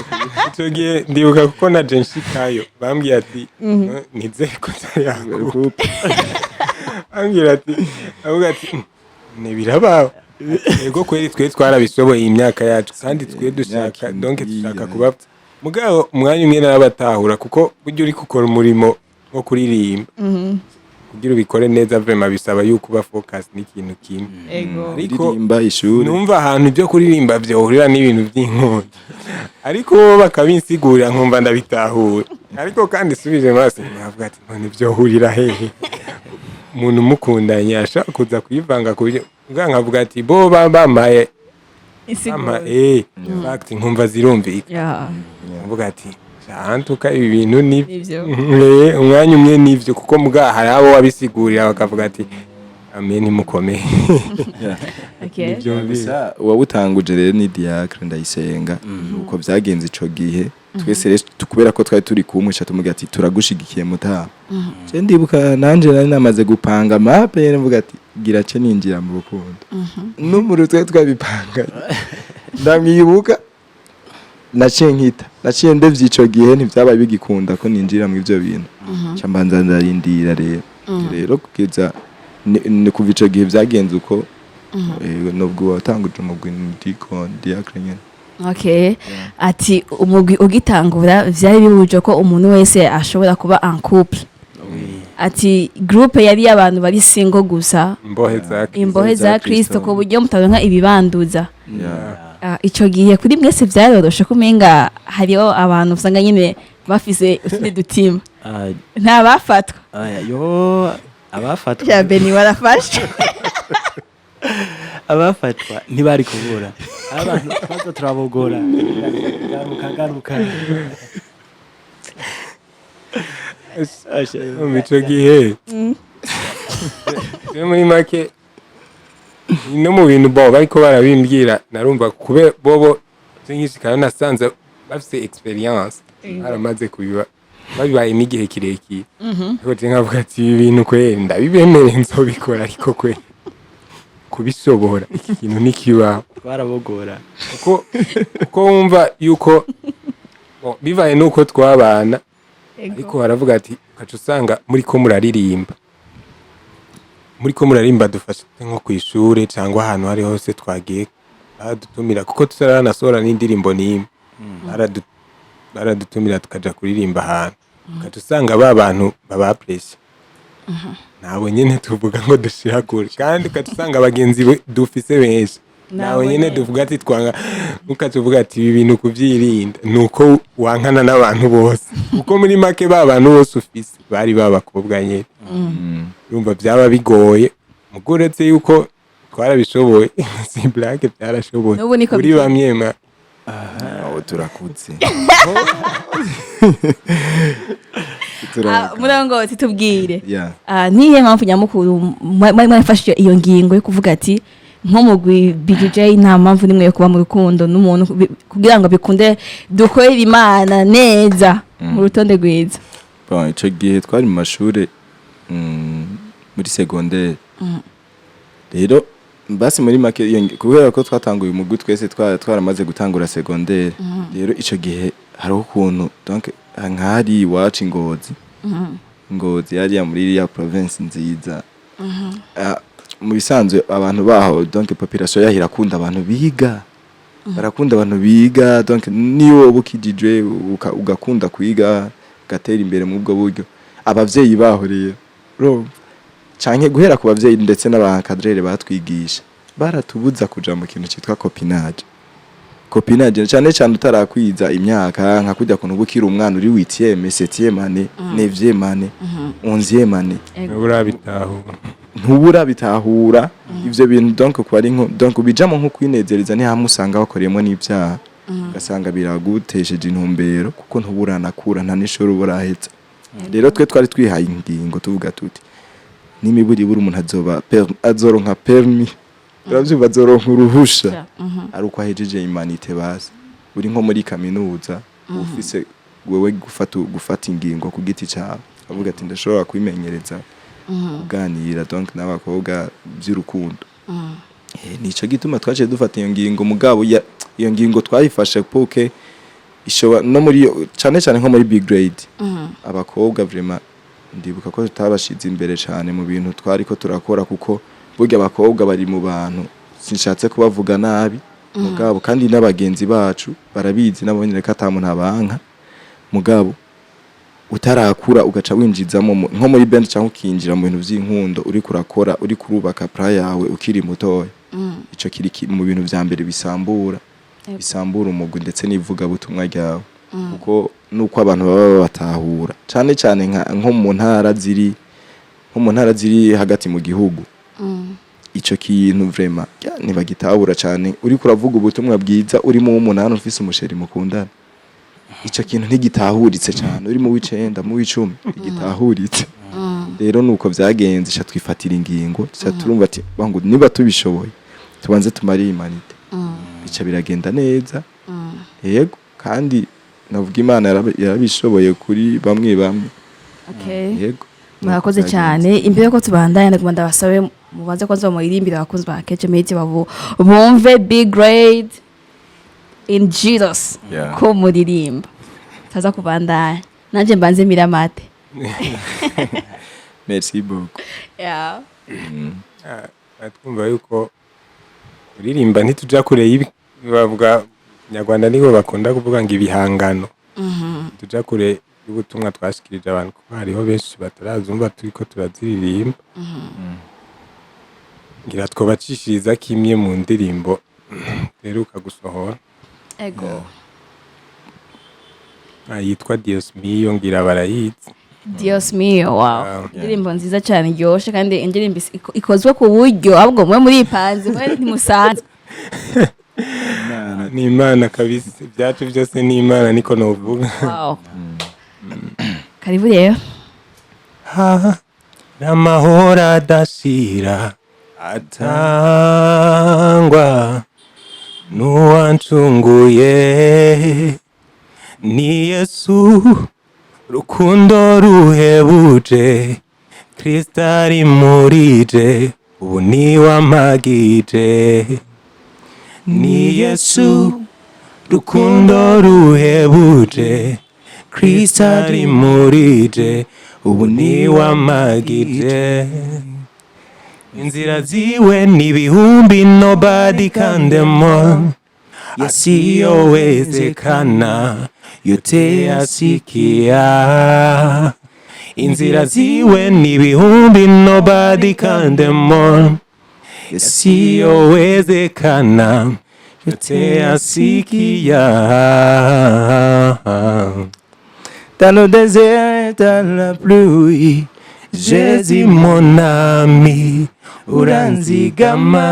ico gihe ndibuka kuko na Jenshikayo bambwiye ati nizere ko tari yakupa ambwira ati avuga ati nebirabaho ego kweri twe twarabisoboye imyaka yacu kandi twe dushaka donc dushaka kuba mugabo umwanya umwe narabatahura kuko buryo uri gukora umurimo wo kuririmba kugira ubikore neza vraiment bisaba yuko uba focus n'ikintu kimwe ariko kuririmba ishuri numva ahantu byo kuririmba byohurira n'ibintu by'inkoni ariko bo bakabinsigurira nkumva ndabitahura ariko kandi subije maso nkavuga ati none byohurira hehe umuntu mukundanye ashaka kuza kuyivanga kubyo nkavuga ati bo bamaye fact nkumva zirumvika nkavuga ati Antuka ibi bintu nivyo umwanya umwe nivyo kuko muga hari abo wabisigurira bakavuga ati amen mukomeye nivyo bisa wabutanguje rero ni Diacre Ndayisenga uko byagenze ico gihe twese rero tukubera ko twari turi kumwisha tumuga ati turagushigikiye mutaha je ndibuka nanje nari namaze gupanga map rero mvuga ati gira ce ninjira mu rukundo n'umuru twabipanga ndamwibuka naciye ndevye ico gihe ntivyabaye bigikunda ko ninjira mu ivyo bintu cambanza ndarindira rero kugeza ni kuva ico gihe vyagenze uko nubwo watanguje umugwi ndiko Diacre nyene ati umugwi ugitangura vyari bibuje ko umuntu wese ashobora kuba en couple ati groupe yari y'abantu bari single gusa imbohe za Kristo ko buryo mutaronka ibibanduza ico gihe kuri mwese vyaroroshe kumenga hariho abantu usanga nyine bafise utundi dutima nta bafatwa abafatwa ya Beni warafashe abafatwa ntibari kubura abantu twaza turabogora garuka ico gihe muri make no mu bintu bo bariko barabimbwira narumva kube bobo zinkishikana nasanze bafise experience aramaze kubiba babibaye n'igihe kirekire ariko nkavuga ati ibi bintu kwenda bibemere nzobikora ariko kwe kubisobora iki kintu nikiba twarabogora kuko wumva yuko bivaye nuko twabana ariko baravuga ati ukaca usanga muriko murarimba dufashe nko kw'ishure cyangwa ahantu hari hose twagiye baradutumira kuko tutaranasora n'indirimbo n'imwe baradutumira tukaja kuririmba ahantu ukaca usanga ba bantu baba pressure nabo nyene tuvuga ngo dushira kure kandi ukaca usanga abagenzi dufise benshi nawe nyene duvuga ati twanga ukavuga ati ibi bintu kuvyirinda nuko wankana n'abantu bose uko muri make ba bantu bose ufise bari babakobwa nyene urumva byaba bigoye muguretse yuko twarabishoboye si blague byarashoboye kuri bamyema aho turakutse murango titubwire nihe mpamvu nyamukuru mwafashe iyo ngingo yo kuvuga ati nko mugwi BJ nta mpamvu nimwe yo kuba mu rukundo n'umuntu kugira ngo bikunde dukorera Imana neza mu rutonde rwiza ico gihe twari mu mashure muri secondaire rero basi muri make kubera ko twatanguye umugwi twese twaramaze gutangura secondaire rero ico gihe hariho ukuntu donc nkari iwacu Ngozi yari ya muri ya province nziza mu bisanzwe abantu baho donc population yahira kunda abantu biga barakunda abantu biga donc niyo ubukijijwe ugakunda kwiga gatera imbere mu bwo buryo abavyeyi baho rero canke guhera ku bavyeyi ndetse n'abakadrere batwigisha baratubuza kuja mu kintu cyitwa copinage cyane utarakwiza imyaka nka kujya kuntu bukira umwana uri 8e 7e année 9e année 11e année ntubura bitahura ivyo bintu donc ko ari nko donc bijamo nko kwinezereza ni hamusanga bakoreyemo n'ibyaha gasanga biragutesheje intumbero kuko ntuburanakura nta nishoro burahetse rero twe twari twihaye ingingo tuvuga tuti nimiburi buri umuntu azoronka permis uravyumva azoronka uruhusha ari uko ahejeje imanite basi uri nko muri kaminuza ufise wewe gufata ingingo ku giti cyawe avuga ati ndashobora kwimenyereza kuganira donc n'abakobwa by'urukundo nico gituma twaje dufata iyo ngingo mugabo iyo ngingo twayifashe poke ishobora no muri cyane nko muri big grade abakobwa vraiment ndibuka ko tutabashize imbere cyane mu bintu twari ko turakora kuko burya abakobwa bari mu bantu sinshatse kubavuga nabi mugabo kandi n'abagenzi bacu barabizi nabonyere ko atamuntu abanka mugabo utarakura ugaca winjizamo nko muri band cyangwa ukinjira mu bintu by'inkundo uri kurakora uri kurubaka pra yawe ukiri mutoya ico kiri mu bintu vya mbere bisambura umugwi ndetse n'ivuga butumwa ryawe kuko nuko abantu baba batahura cyane nko mu ntara ziri hagati mu gihugu ico kintu vraiment ntibagitahura cyane uri kuravuga ubutumwa bwiza uri mu 8 ufise umusheri mukundana ico kintu ntigitahuritse cyane uri mu w'icenda mu w'icumi igitahuritse rero nuko vyagenze sha twifatira ingingo sha turumva ati bangu niba tubishoboye tubanze tumari imanite bica biragenda neza yego kandi navuga Imana yarabishoboye kuri bamwe yego murakoze cyane imbere ko tubandanya ndagomba basabe mubanze ko nzomuririmbira abakunzi ba Kuja Media bumve big grade in Jesus ko muririmba taza kubandanya nanje mbanze miramate merci beaucoup atwumva yuko uririmba ntituja kure y'ibi bavuga Nyarwanda nibo bakunda kuvuga ngo ibihangano tuja kure y'ubutumwa twashikirije abantu kuko hariho benshi batarazumva turiko turaziririmba ngira twobacishiriza kimwe mu ndirimbo teruka gusohora ego yitwa Dios Mio ngira barayizi Dios Mio wow indirimbo nziza cyane ryoshe kandi indirimbo ikozwe ku buryo ahubwo mwe muri ipanze mwe ntimusanzwe ni Imana kabisa byacu byose ni Imana niko novuga wow karibu rero n'amahoro adashira atangwa n'uwancunguye ni Yesu rukundo ruhebuje Kristo ari murije ubu ni wamagije ni Yesu rukundo ruhebuje Kristo ari murije ubu ni wamagije inzira ziwe ni bihumbi nobody can them all asiyowezekana yote asikia inzira ziwe ni bihumbi nobody can them all asiyowezekana yote asikia dans le désert dans la pluie Jésus mon ami uranzigama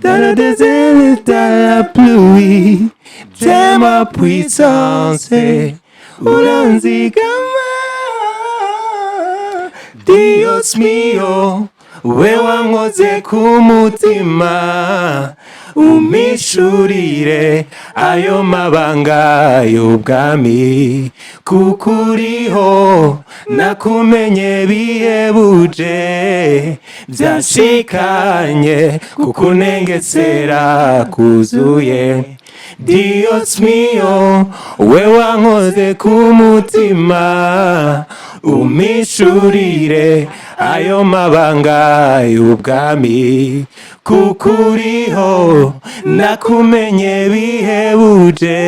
dans le désert dans la pluie t'es ma puissance uranzigama Dios mio we wankoze ku mutima umishurire ayo mabanga y'ubwami kukuriho nakumenye bihebuje byashikanye kukunengesera kuzuye Dios mio we wankoze ku mutima umishurire ayo mabanga y'ubwami kukuriho nakumenye bihebuje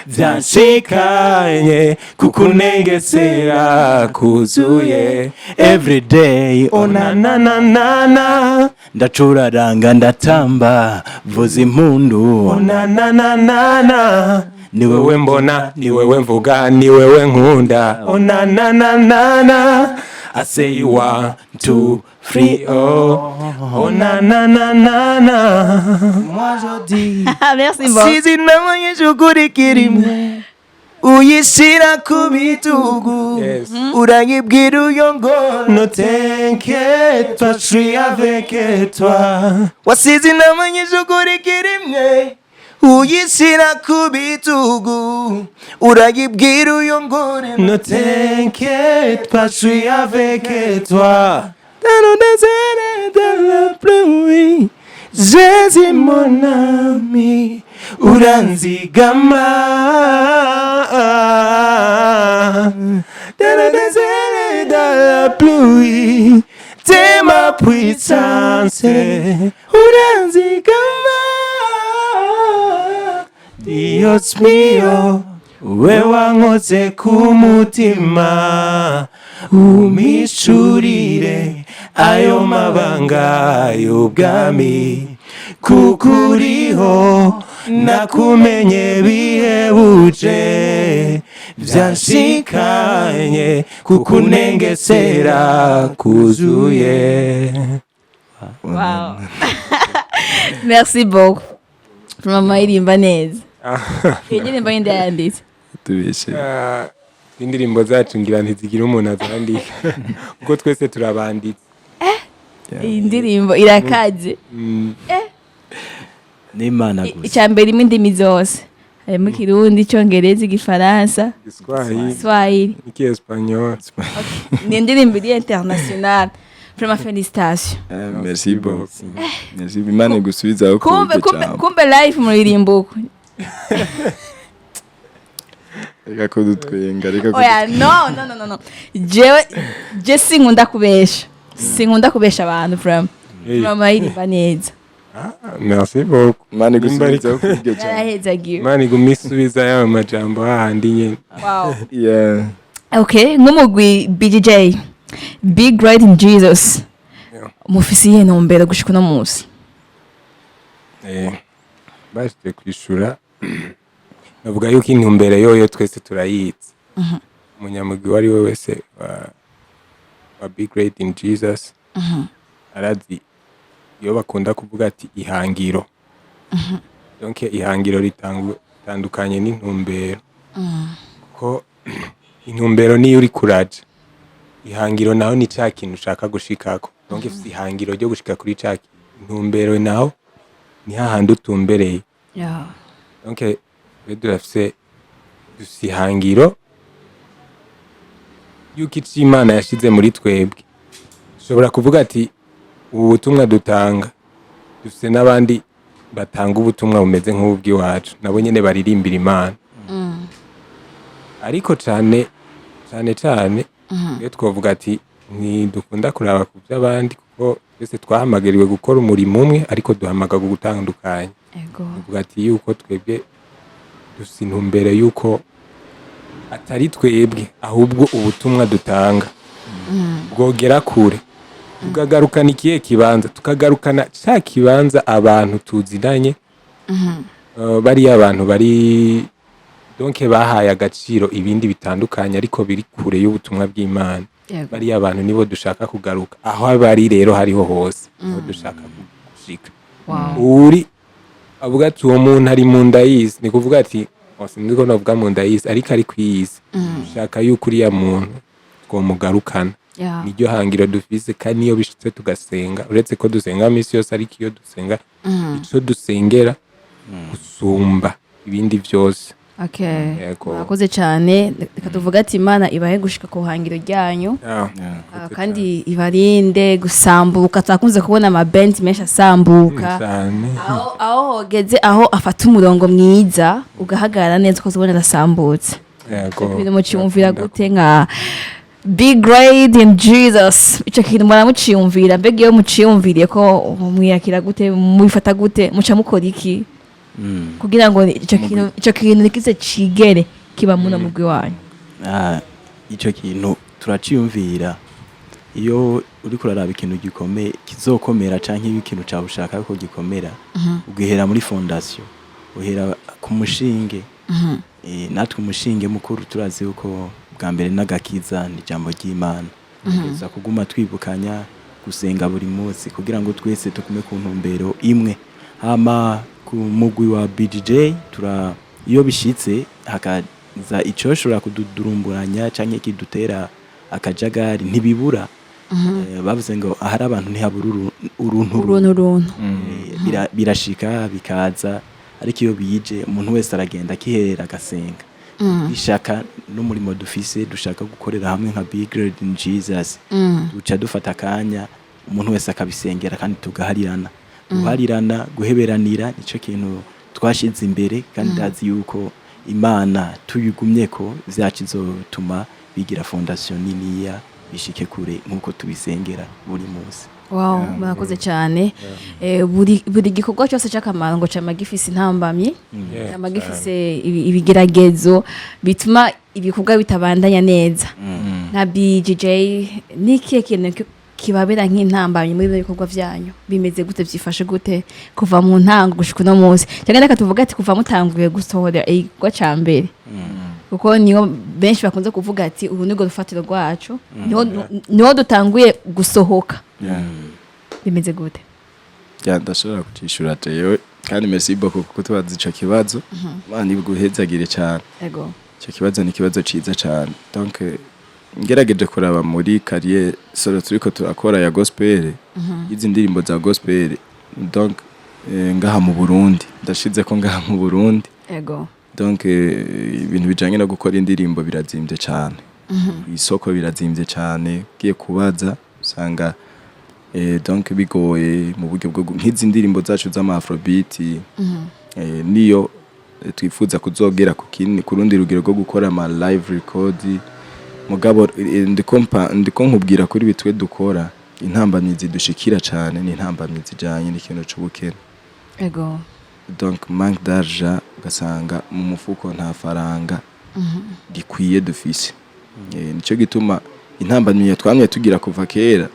byanshikanye kukunengesera kuzuye everyday onananana ndacuraranga ndatamba vuza impundu onananana ni wewe mbona ni wewe mvuga ni wewe nkunda onananana I say 1 2 3 oh na na na na na moi je dis merci bon si namoye shukuri kirimwe uyishira ku bitugu Yes. urayibwira uyo ngo no t'inquiète toi je suis avec toi wasize inama nyinshi ukurikira imwe uyishira ku bitugu urayibwira uyo ngo no t'inquiète pas je suis avec toi dans le désert et dans la pluie Jésus mon ami uranzigama dans le désert et dans la pluie t'es ma puissance uranzigama Dios mío we wankoze ku mutima umishurire ayo mabanga y'ubwami kuko uriho nakumenye bihebuje byashikanye kuko unengesera kuzuye. Wow. Merci beaucoup. Mama irimba neza. Iyo ndirimbo yindi yanditse. tubeshe indirimbo zacu ngira ntizigira umuntu azandika kuko twese turabanditse. Iyi ndirimbo irakaze. N'Imana gusa. Icyambere indimi zose. Harimo Kirundi, Icyongereza, Igifaransa, Swahili, Ikiespanyol. ni indirimbo iri international. Vraiment félicitations. merci beaucoup merci Imana igusubizaho ku Kumbe live muririmbuko. reka ko dutwenga reka ko Oya no. Je sinkunda kubesha abantu vraiment. Mama irimba neza. Merci beaucoup. Imana igusubizaho ku iryo jambo Yarahezagiwe. Imana igumisubiza yawe majambo hahandi nyene. Wow. yeah Okay, nk'umugwi BJJ. Big Great in Jesus. Mufisi ye nombera gushika no munsi. Bashite kwishura. Navuga yuko intumbero yoyo twese turayizi. Umunyamugwi wari we wese wa Big Great in Jesus. Arazi iyo bakunda kuvuga ati ihangiro. Donc ihangiro ritandukanye n'intumbero. Ko intumbero niyo uri kuraje. Ihangiro naho ni cya kintu ushaka gushikako. Donc ifite ihangiro ryo gushika kuri cya intumbero naho ni hahandi utumbereye. Yeah. Donc durafise ihangiro yuko icyo Imana yashize muri twebwe. Ushobora kuvuga ati ubu butumwa dutanga dufise n'abandi batanga ubutumwa bumeze nk'ubw'iwacu nabo nyene baririmbira Imana. Ariko cyane iyo twavuga ati ntidukunda kuraba ku by'abandi kuko twese twahamagariwe gukora umurimo umwe ariko duhamagaga gutandukanye. Tuvuga ati yuko twebwe dufise intumbero yuko atari twebwe ahubwo ubutumwa dutanga bwogera kure tukagarukana ikihe kibanza tukagarukana cya kibanza abantu tuzinanye bari abantu bari donc bahaye agaciro ibindi bitandukanye ariko biri kure y'ubutumwa bw'Imana. Bari abantu nibo dushaka kugaruka aho bari rero hariho hose aho dushaka gushika. Uri avuga ati uwo muntu ari mu nda y'isi ni kuvuga ati sinzi ko navuga mu nda y'isi ariko ari kw'isi ushaka yuko uriya muntu twomugarukana. Niryo hangiro dufise kandi niyo bishitse tugasenga uretse ko dusenga misi yose ariko iyo dusenga ico dusengera gusumba ibindi byose. Okay. Mwakoze cyane reka tuvuga ati Imana ibahe gushika ku hangiro ryanyu. Kandi ibarinde gusambuka twakunze kubona ama band menshi asambuka. Aho hogeze aho afata umurongo mwiza ugahagarara neza ko zibona arasambutse. Ibintu muciyumvira gute nka Big Great in Jesus. Ico kintu muramuciyumvira mbega iyo muciyumviriye ko mwiyakira gute mubifata gute muca mukora iki? Kugira ngo ico kintu nikize cigere kiba muna mugwi wanyu. Ico kintu turaciyumvira iyo uri kuraraba ikintu gikomeye kizokomera canke ikintu cabushaka ko gikomera ugihera muri fondation uhera ku mushinge. Natwe umushinge mukuru turazi uko bwa mbere n'agakiza ni jambo ry'Imana. Tuza kuguma twibukanya gusenga buri munsi kugira ngo twese tukume ku ntumbero imwe. Hama ku mugwi wa BJJ iyo bishitse za icoshobora kududurumburanya canke kidutera akajagari ntibibura. Bavuze ngo ahari abantu ntihabura uruntu. Birashika bikaza, ariko iyo bije umuntu wese aragenda akiherera agasenga. Ishaka n'umurimo dufise dushaka gukorera hamwe nka Big Red in Jesus. Duca dufata akanya umuntu wese akabisengera kandi tugaharirana. Guharirana, guheberanira nico kintu twashize imbere, kandi ndazi yuko Imana tuyigumyeko vyacizotuma bigira fondation niniya bishike kure nkuko tubisengera buri munsi. Wow, murakoze cyane. Buri gikorwa cyose cy'akamaro ngo cama gifise intambamyi, cama gifise ibigeragezo bituma ibikorwa bitabandanya neza. Nka BJJ niki kintu kibabera nk'intambamyi muri bikorwa byanyu, bimeze gute, byifashe gute kuva mu ntango gushika no munsi? Cyangwa reka tuvuga ati kuva mutanguye gusohora igwa ca mbere. Kuko niyo benshi bakunze kuvuga ati ubu nigo rufatiro rwacu, niho dutanguye gusohoka. Bimeze gute? Ndashobora kutishura jewe, kandi merci beaucoup kuko tubaza ico kibazo. Mani guhezagire cyane. Yego. Ico kibazo ni kibazo ciza cyane. Donc ngerageje kuraba muri carrière solo turiko turakora ya gospel, izi ndirimbo za gospel, donc ngaha mu Burundi, ndashize ko ngaha mu Burundi. Yego. Donc ibintu bijanye no gukora indirimbo birazimvye cyane. Isoko birazimvye cyane, giye kubaza usanga donc bigoye mu buryo bwo nk'izi ndirimbo zacu z'ama Afrobeat. Niyo twifuza kuzogera ku rundi rugero rwo gukora ama live record. Mugabo ndiko nkubwira kuri bitwe dukora, intambamyi zidushikira cyane ni intambamyi zijanye n'ikintu c'ubukene. Ego. Donc manque d'argent, ugasanga mu mufuko nta faranga gikwiye dufise. Nico gituma intambamyi twamye tugira kuva kera.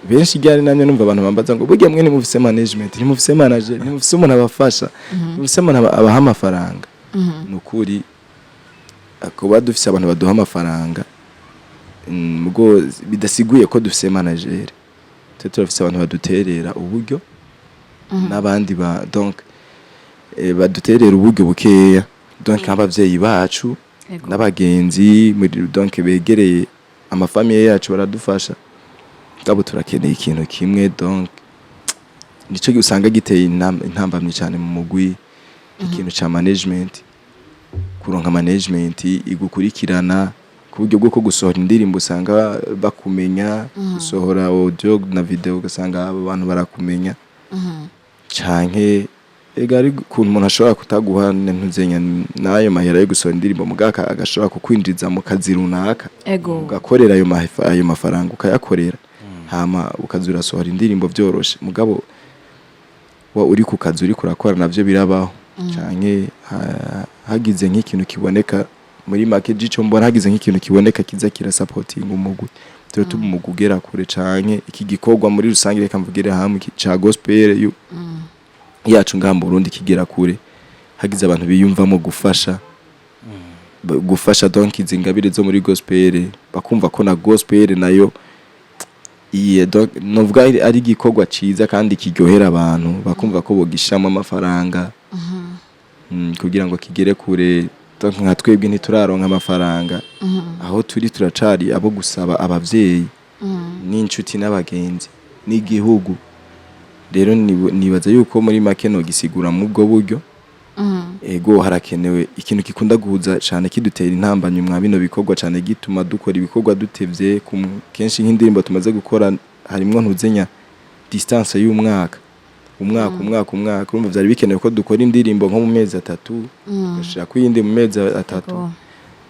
Benshi ryari namye numva abantu bambaza ngo burya mwe ni mufise management, ni mufise manager, ni mufise umuntu abafasha, ni mufise umuntu abaha amafaranga. Nukuri akuba dufise abantu baduha amafaranga, mugo bidasiguye ko dufise manager. Turafise abantu baduterera uburyo n'abandi donc baduterera uburyo bukeya, donc abavyeyi bacu n'abagenzi donc begereye amafamiye yacu baradufasha. Gabo turakeneye ikintu kimwe, donc nico usanga giteye intambamye cyane mu mugwi, ikintu ca management. Kuronka management igukurikirana ku buryo bwo gusohora indirimbo, usanga bakumenya, gusohora audio na video ugasanga abantu barakumenya. Canke egari kuntu umuntu ashobora kutaguha ntuzenya nayo mahera yo gusohora indirimbo, mugaka agashobora kukwinjiza mu kazi runaka, ugakorera ayo mafaranga ukayakorera, hama ukazura sohora indirimbo byoroshe. Mugabo wa uri ku kazi uri kurakora navyo birabaho. Canke hagize nk'ikintu kiboneka muri market gico, mbona hagize nk'ikintu kiboneka kiza kira supporting umugwi, tuma umugwi ugera kure. Canke iki gikorwa muri rusange reka mvugire hamwe ca gospel yacu ngaha mu Burundi kigera kure, hagize abantu biyumvamo gufasha donc izi ngabire zo muri gospel, bakumva ko na gospel nayo donc novuga ari gikorwa ciza kandi kiryohera abantu, bakumva ko bogishamo amafaranga kugira ngo kigere kure. Donc nka twebwe ntituraronka amafaranga, aho turi turacari abo gusaba abavyeyi n'inshuti n'abagenzi n'igihugu. Rero nibaza yuko muri make no gisigura mu bwo buryo. Ego harakenewe ikintu kikunda guhuza cyane kidutera intambamyi mwa bino bikorwa, cyane gituma dukora ibikorwa dutevye. Kenshi nk'indirimbo tumaze gukora harimwo ntuzenya distance y'umwaka, umwaka urumva byari bikenewe ko dukora indirimbo nko mu mezi 3, gashira kwindi mu mezi 3.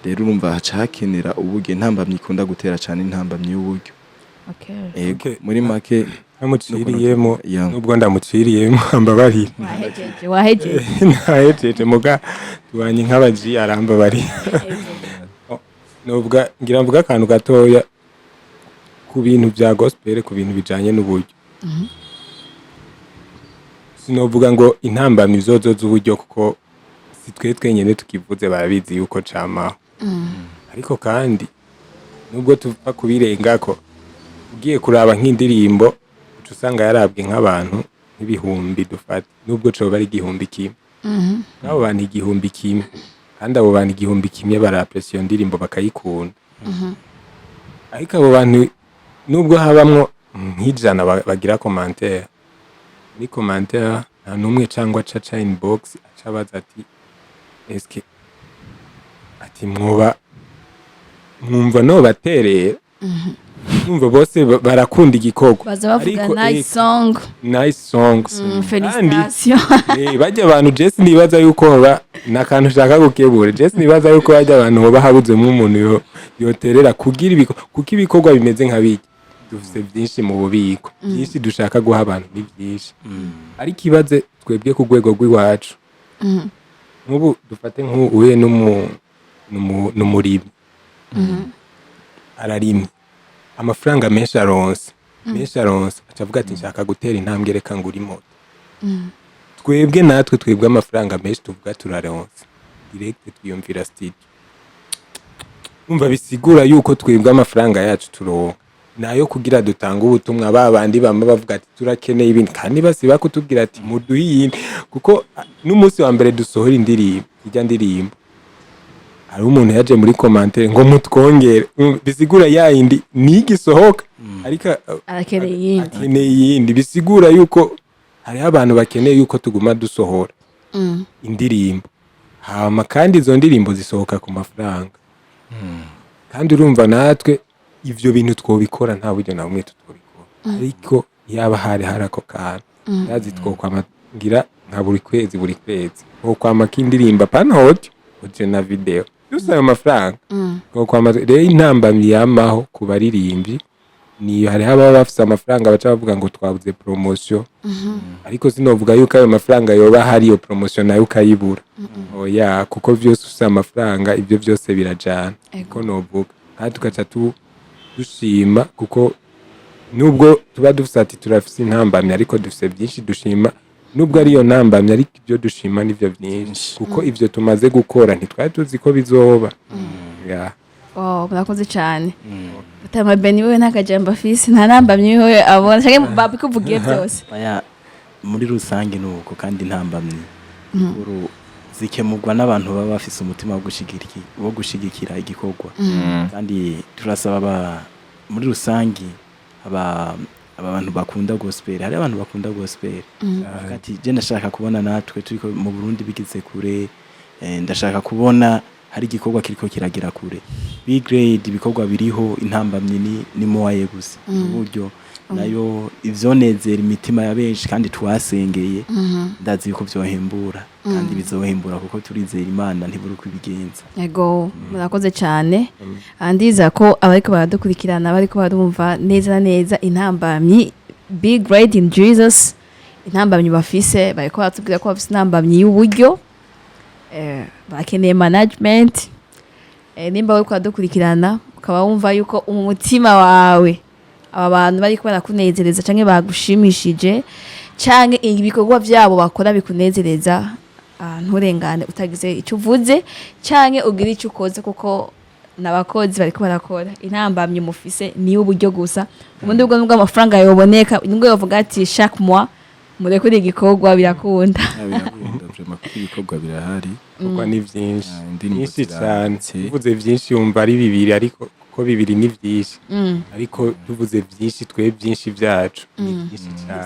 Rero urumva hacakenera uburyo, intambamyi ikunda gutera cyane intambamyi y'uburyo. Ego muri make namuciriyemo, nubwo ndamuciriyemo ambabarira. Wahejeje muga tuwanye nk'abaji arambabari. Nubwo ngira mvuga akantu gatoya ku bintu bya gospel, ku bintu bijanye n'uburyo. Sinovuga ngo intambamyi zozo z'uburyo, kuko si twe twenyene tukivuze barabizi yuko camaho. Ariko kandi nubwo tuva kubirengako, ugiye kuraba nk'indirimbo usanga yarabwe nk'abantu nk'ibihumbi dufata, nubwo coba ari igihumbi kimwe. Nabo bantu igihumbi kimwe kandi abo bantu 100,000 barapress iyo ndirimbo bakayikunda ariko abo bantu nubwo habamwo nk'ijana bagira commentaire ni commentaire nta numwe cyangwa caca inbox acabaza ati eske ati mwumva no baterera numva bose barakunda igikorwa baza bavuga nice song felicitation bajya abantu Jesse nibaza yuko hoba nakantu shaka gukebura Jesse nibaza yuko bajya abantu hoba habuzemo umuntu yoterera kugira kuko ibikorwa bimeze nka biki dufite byinshi mu bubiko byinshi dushaka guha abantu ni byinshi ariko ibaze twebwe ku rwego rw'iwacu nk'ubu dufate nk'uwe n'umurimi ararimye amafaranga menshi aronse acavuga ati nshaka gutera intambwe reka ngura moto twebwe amafaranga menshi tuvuga turaronse direct twiyumvira studio umva bisigura yuko twebwe amafaranga yacu turonka nayo kugira dutanga ubutumwa babandi bamba bavuga ati turakeneye ibindi kandi basiba kutubwira ati muduhiyine kuko n'umunsi wa mbere dusohora indirimbo hari umuntu yaje muri commentaire ngo mutwongere bisigura yindi nigisohoka ariko akeneye yindi bisigura yuko hari abantu bakeneye yuko tuguma dusohora indirimbo hama kandi izo ndirimbo zisohoka ku mafaranga kandi urumva natwe ivyo bintu twobikora nta buryo na bumwe tutobikora ariko yaba hari ako kantu yazi twokwamagira nka buri kwezi nko kwamaka indirimbo pana audio na video yose ayo mafaranga nko kwamaka rero intambamyi yamaho ku baririmbyi niyo hari haba bafise amafaranga baca bavuga ngo twabuze promotion ariko sinovuga yuko ayo mafaranga yoba hari iyo promotion nayo ukayibura oya kuko vyose ufise amafaranga ibyo byose birajana ko novuga kandi tugaca dushima kuko nubwo tuba dufise ati turafise intambamyi ariko dufise byinshi dushima nubwo ariyo ntambamyi ariko ibyo dushima nivyo byinshi kuko ivyo tumaze gukora ntitwari tuzi ko bizoba murakoze cyane utama Beni wewe ntakajamba afise nta ntambamyi wewe abona cyane babikuvugiye byose muri rusange nuko kandi intambamyi zikemurwa n'abantu baba bafise umutima wo gushigikira igikorwa kandi turasaba muri rusange abantu bakunda gospel hari abantu bakunda gospel ati je ndashaka kubona natwe turiko mu Burundi bigize kure ndashaka kubona hari igikorwa kiriko kiragira kure big grade ibikorwa biriho intambamye ni moye gusa uburyo nayo ivyonezera imitima ya benshi kandi twasengeye ndazi yuko byohembura kandi bizohembura kuko turizera Imana ntiburi kubigenza yego murakoze cyane andiza ko abariko baradukurikirana bariko barumva neza na neza intambamyi big grade in Jesus intambamyi bafise bariko batubwira ko bafise intambamyi y'uburyo bakeneye management nimba bariko baradukurikirana ukaba wumva yuko umutima wawe aba bantu bariko barakunezereza canke bagushimishije canke ibikorwa byabo bakora bikunezereza nturengane utagize icyo uvuze canke ugira icyo ukoze kuko nabakozi bariko barakora intambamye mufise niyo uburyo gusa ubundi bwo nubwo amafaranga yoboneka nubwo yovuga ati chaque mois murekure igikorwa birakunda vraiment kuko ibikorwa birahari kuko ni byinshi cyane uvuze byinshi yumva ari bibiri ariko ko bibiri ni byinshi ariko tuvuze byinshi twe byinshi byacu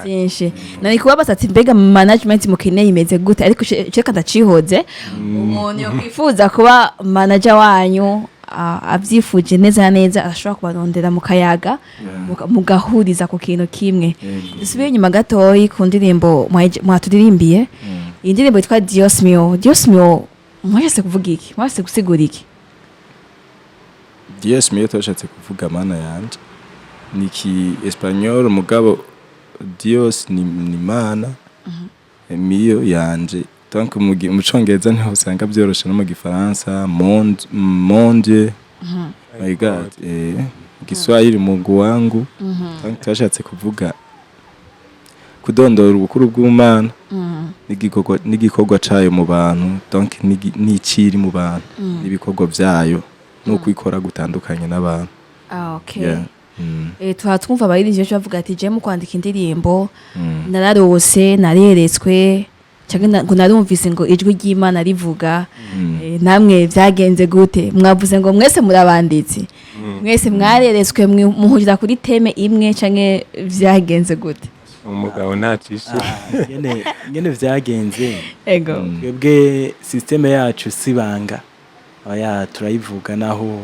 byinshi nari kubabaza ati mbega management mukeneye imeze gute ariko ceka ndacihoze umuntu yakwifuza kuba manager wanyu abyifuje neza neza ashobora kubarondera mu kayaga mugahuriza ku kintu kimwe dusubiye inyuma gatoyi ku ndirimbo mwaturirimbiye iyi ndirimbo yitwa Dios mio mwese kuvuga iki mwese gusigura iki Dios mio twashatse kuvuga mana yanje niki Espanyol mugabo Dios ni mana mio yanje donc mu Congereza niho usanga byoroshe no mu Gifaransa monde my god Kiswahili Mungu wangu donc twashatse kuvuga kudondora ubukuru bw'Imana n'igikorwa cayo mu bantu donc n'iciri mu bantu n'ibikorwa vyayo no kwikora gutandukanye n'abantu okay twumva abayirinje cyo bavuga ati je mu kwandika indirimbo nararose nareretswe cyangwa ngo narumvise ngo ijwi ry'Imana rivuga namwe byagenze gute mwavuze ngo mwese murabanditsi mwese mwareretswe muhurira kuri teme imwe cyangwa byagenze gute umugabo nacishe ngene vyagenze ego twebwe systeme yacu sibanga aya turayivuga naho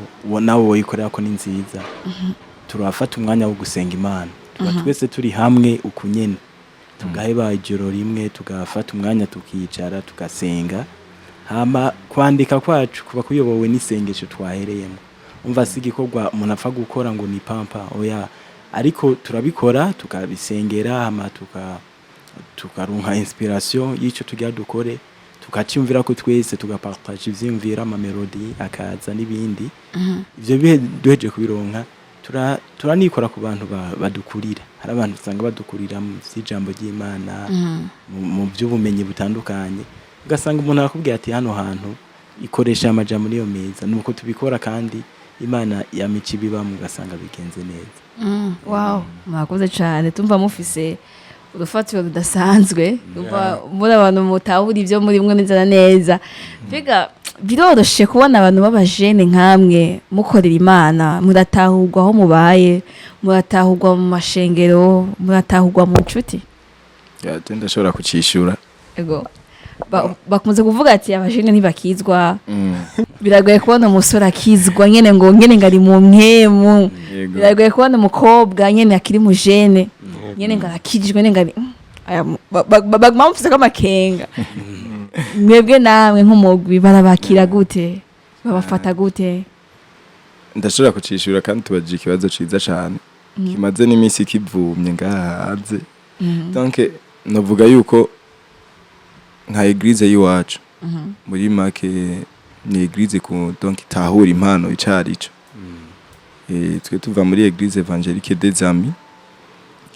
woyikorera ko ni nziza turafata umwanya wo gusenga Imana twese turi hamwe ukunyene tugaheba ijoro rimwe tugafata umwanya tukicara tugasenga hama kwandika kwacu kuba kuyobowe n'isengesho twahereyemo umva sigikorwa umuntu apfa gukora ngo ni pampa oya ariko turabikora tukabisengera hama tukarunka inspiration y'ico tugira dukore tukacimvira ko twese tugapartage ivyimvira ama melody akaza n'ibindi ivyo bihe duheje kubironka turanikora ku bantu badukurira hari abantu usanga badukurira mu vy'ijambo ry'Imana mu by'ubumenyi butandukanye ugasanga umuntu akubwiye ati hano hantu ikoresha amajambo niyo meza nuko tubikora kandi Imana yamici biba mu gasanga bigenze neza wow mwakoze cyane tumva mufise urufatiro rudasanzwe umva muri abantu mutahura ivyo muri mwe neza neza biga biroroshe kubona abantu b'abajene nkamwe mukorera Imana muratahurwa aho mubaye muratahurwa mu mashengero muratahurwa mu nshuti ndashobora kucishura ego bakunze kuvuga ati abajene ntibakizwa biragoye kubona umusore akizwa nyene ngo ari mu mpemu biragoye kubona umukobwa nyene akiri mu jene nyene ngo arakijijwe nyene baguma mufise ko amakenga mwebwe namwe nk'umugwi barabakira gute babafata gute ndashobora kucishura kandi tubajije ikibazo ciza cane kimaze n'iminsi kivumye ngahaze donc novuga yuko nka eglise yiwacu muri make ni eglise ku donc tahura impano icarico twe tuva muri eglise evangelique des amis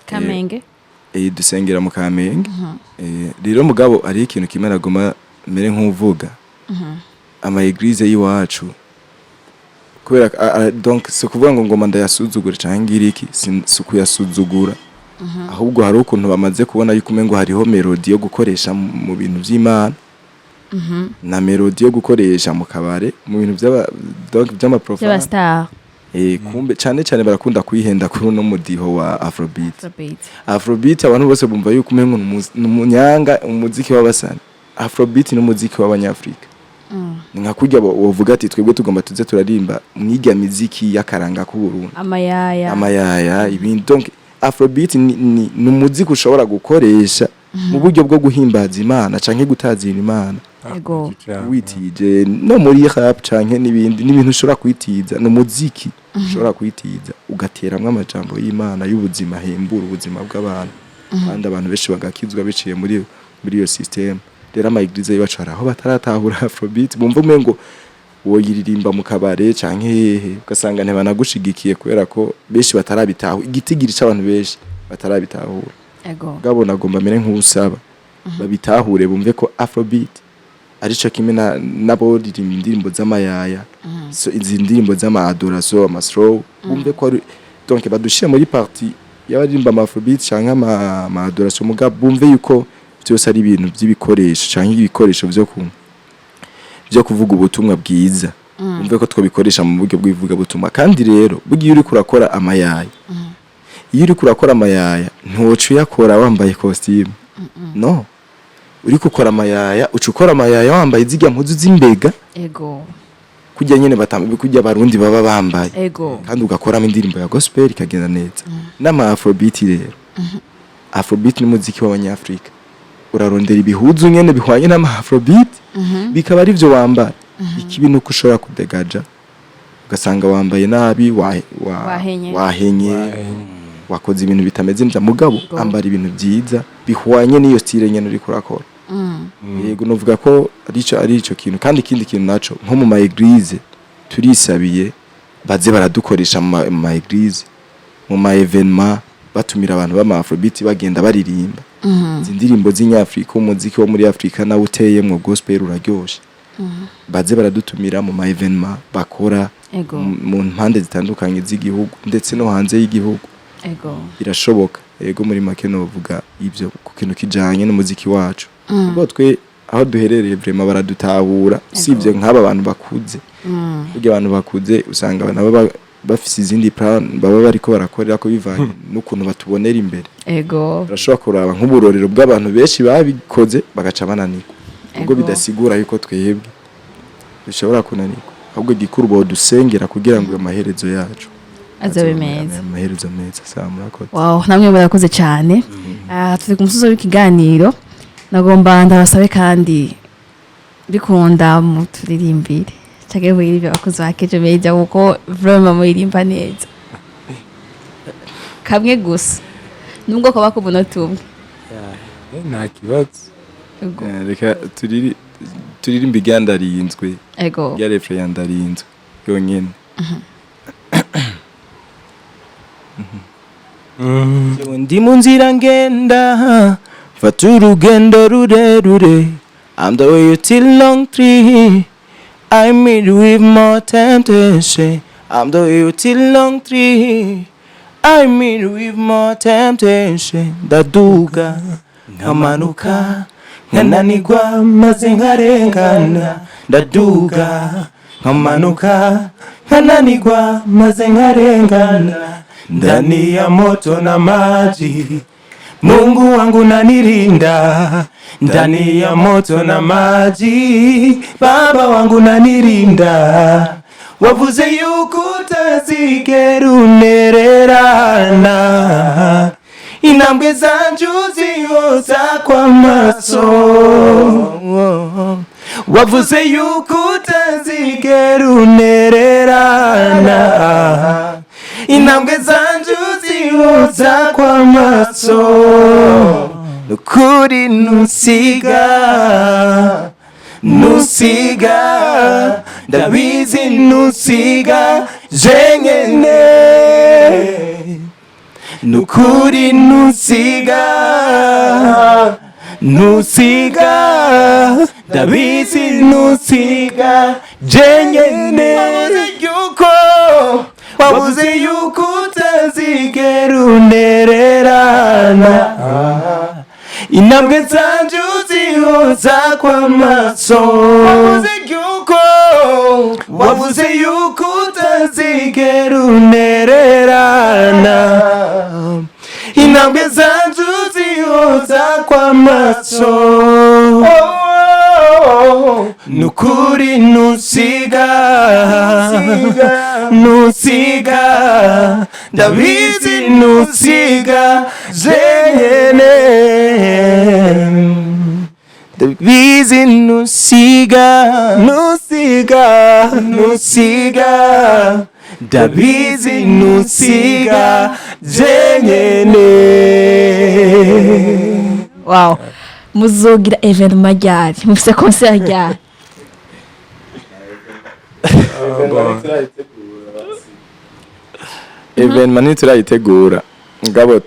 Kamenge dusengera mu Kamenge rero mugabo ari ikintu kimwe nagoma mere nk'uvuga ama eglise yiwacu kubera donc se kuvuga ngo ngoma ndayasuzugura canke iriki sukuyasuzugura ahubwo hari ukuntu bamaze kubona yuko umengo hariho melody yo gukoresha mu bintu vy'Imana na melody yo gukoresha mu kabare mu bintu by'amaprofane kumbe cyane barakunda kuyihenda kuri no mudiho wa Afrobeat abantu bose bumva yuko umengo n'umunyanga umuziki w'abasani Afrobeat n'umuziki w'abanyafrika nka kurya wovuga ati twebwe tugomba tuze turarimba mwiga muziki yakaranga ku Burundi amayaya ibindi donc Afrobeat ni umuziki ushobora gukoresha mu buryo bwo guhimbaza Imana canke gutazira Imana ego witije no muri rap canke n'ibintu ushobora kwitiza no muziki ushobora kwitiza ugateramwe amajambo y'Imana y'ubuzima hembura ubuzima bw'abantu kandi abantu benshi bagakizwa biciye muri iyo system rero ama eglise yacu haraho bataratahura Afrobeat bumva umengo woyiririmba mu kabare canke hehe ugasanga ntibanagushigikiye kubera ko benshi batarabitaho igitigiri c'abantu benshi batarabitahura ego gabo nagomba mere nk'usaba babitahure bumve ko Afrobeat arico kimwe nabo ririmba indirimbo z'amayaya so izi ndirimbo z'ama-adoration ama-slow bumve ko donc badushiye muri partie y'abaririmba ama-Afrobeat canke ama-adoration mugabo bumve yuko byose ari ibintu by'ibikoresho canke ibikoresho byo kuvuga ubutumwa bwiza umve ko twabikoresha mu buryo bw'ivuga butumwa kandi rero bugiye uri kurakora amayaya iyo uri kurakora amayaya ntocu yakora wambaye costume no uri gukora amayaya ucukora amayaya wambaye zirya mpuzu z'imbega ego kujya nyene batambi kujya barundi baba bambaye ego kandi ugakoramo indirimbo ya gospel ikagenda neza n'ama Afrobeat rero Afrobeat n'umuziki w'abanyafrika urarondera ibihuzu nyene bihwanye n'ama Afrobeat bikaba ari byo wambara ikibi nuko ushobora kudegaja ugasanga wambaye nabi wahenye wakoze ibintu bitameze neza mugabo ambara ibintu byiza bihwanye n'iyo style nyene uri kurakora yego novuga ko arico kintu kandi ikindi kintu naco nko mu ma eglise turisabiye baze baradukoresha mu ma eglise mu ma evenement batumira abantu b'ama Afrobeat bagenda baririmba indirimbo z'inyafrika umuziki wo muri Afrika nawe uteyemwo gospel uraryoshe baze baradutumira mu ma evenement bakora mu mpande zitandukanye z'igihugu ndetse no hanze y'igihugu ego birashoboka yego muri make novuga ivyo ku kintu kijanye n'umuziki wacu ubwo twe aho duherereye vraiment baradutahura sivyo nk'aba bantu bakuze burya abantu bakuze usanga abantu bafise izindi plan baba bariko barakorera ko bivanye n'ukuntu batubonera imbere ego urashobora kuraba nk'uburorero bw'abantu benshi babikoze bagaca bananirwa ubwo bidasigura yuko twebwe bishobora kunanirwa ahubwo gikuru bo dusengera kugira ngo amaherezo yacu azabe meza amaherezo meza saa murakoze wow namwe murakoze cyane turi ku musozo w'ikiganiro nagomba ndabasabe kandi bikunda mu turirimbire cyage bwiribe abakozi ba Kejo Media kuko vraiment muririmba neza kamwe gusa nubwo ko bakubona tumwe nta kibazo reka turirimba igyandarinzwe ego ya refre yandarinzwe yonyene ndi mu nzira ngenda fata urugendo rurerure I'm the way you till long tree I meet with more temptation I'm the way you till long tree I meet with more temptation ndaduga nkamanuka nkananigwa maze nkarengana ndaduga nkamanuka nkananigwa maze nkarengana ndani ya moto na maji Mungu wangu nanirinda ndani ya moto na maji Baba wangu nanirinda wavuze yuko utazigera unererana intambwe zanjye uzihoza kwa maso wavuze yuko utazigera unererana intambwe zanjye uzihoza kwa maso nukuri nusiga ndabizi nusiga jenyene nukuri nusiga ndabizi nusiga jenyene wabuze yuko utazigera unererana intambwe zanjye uzihoza kwa maso wabuze yuko utazigera unererana intambwe zanjye uzihoza kwa maso nukuri nusiga ndabizi nusiga jenyene ndabizi nusiga ndabizi nusiga jenyene. wow muzogira evenement ryari mufise concert ryari evenement ntiturayitegura ngabo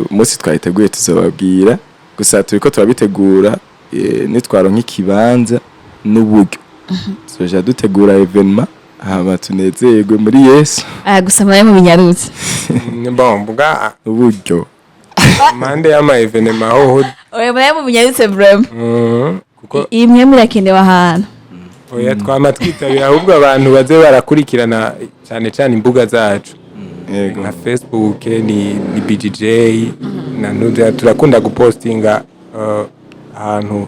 musi twayiteguye tuzobabwira gusa turiko turabitegura nitwaronka ikibanza n'uburyo tuzoja dutegura evenement haba tunezerwe muri Yesu gusa mwaye mu binyarutse bon bwa uburyo mande y'ama evenement ho oya mwaye mu binyarutse vraiment kuko imwe murakenewe ahantu oya twama twitabira ahubwo abantu baze barakurikirana cyane imbuga zacu nka Facebook ni BJJ na nude turakunda gupostinga ahantu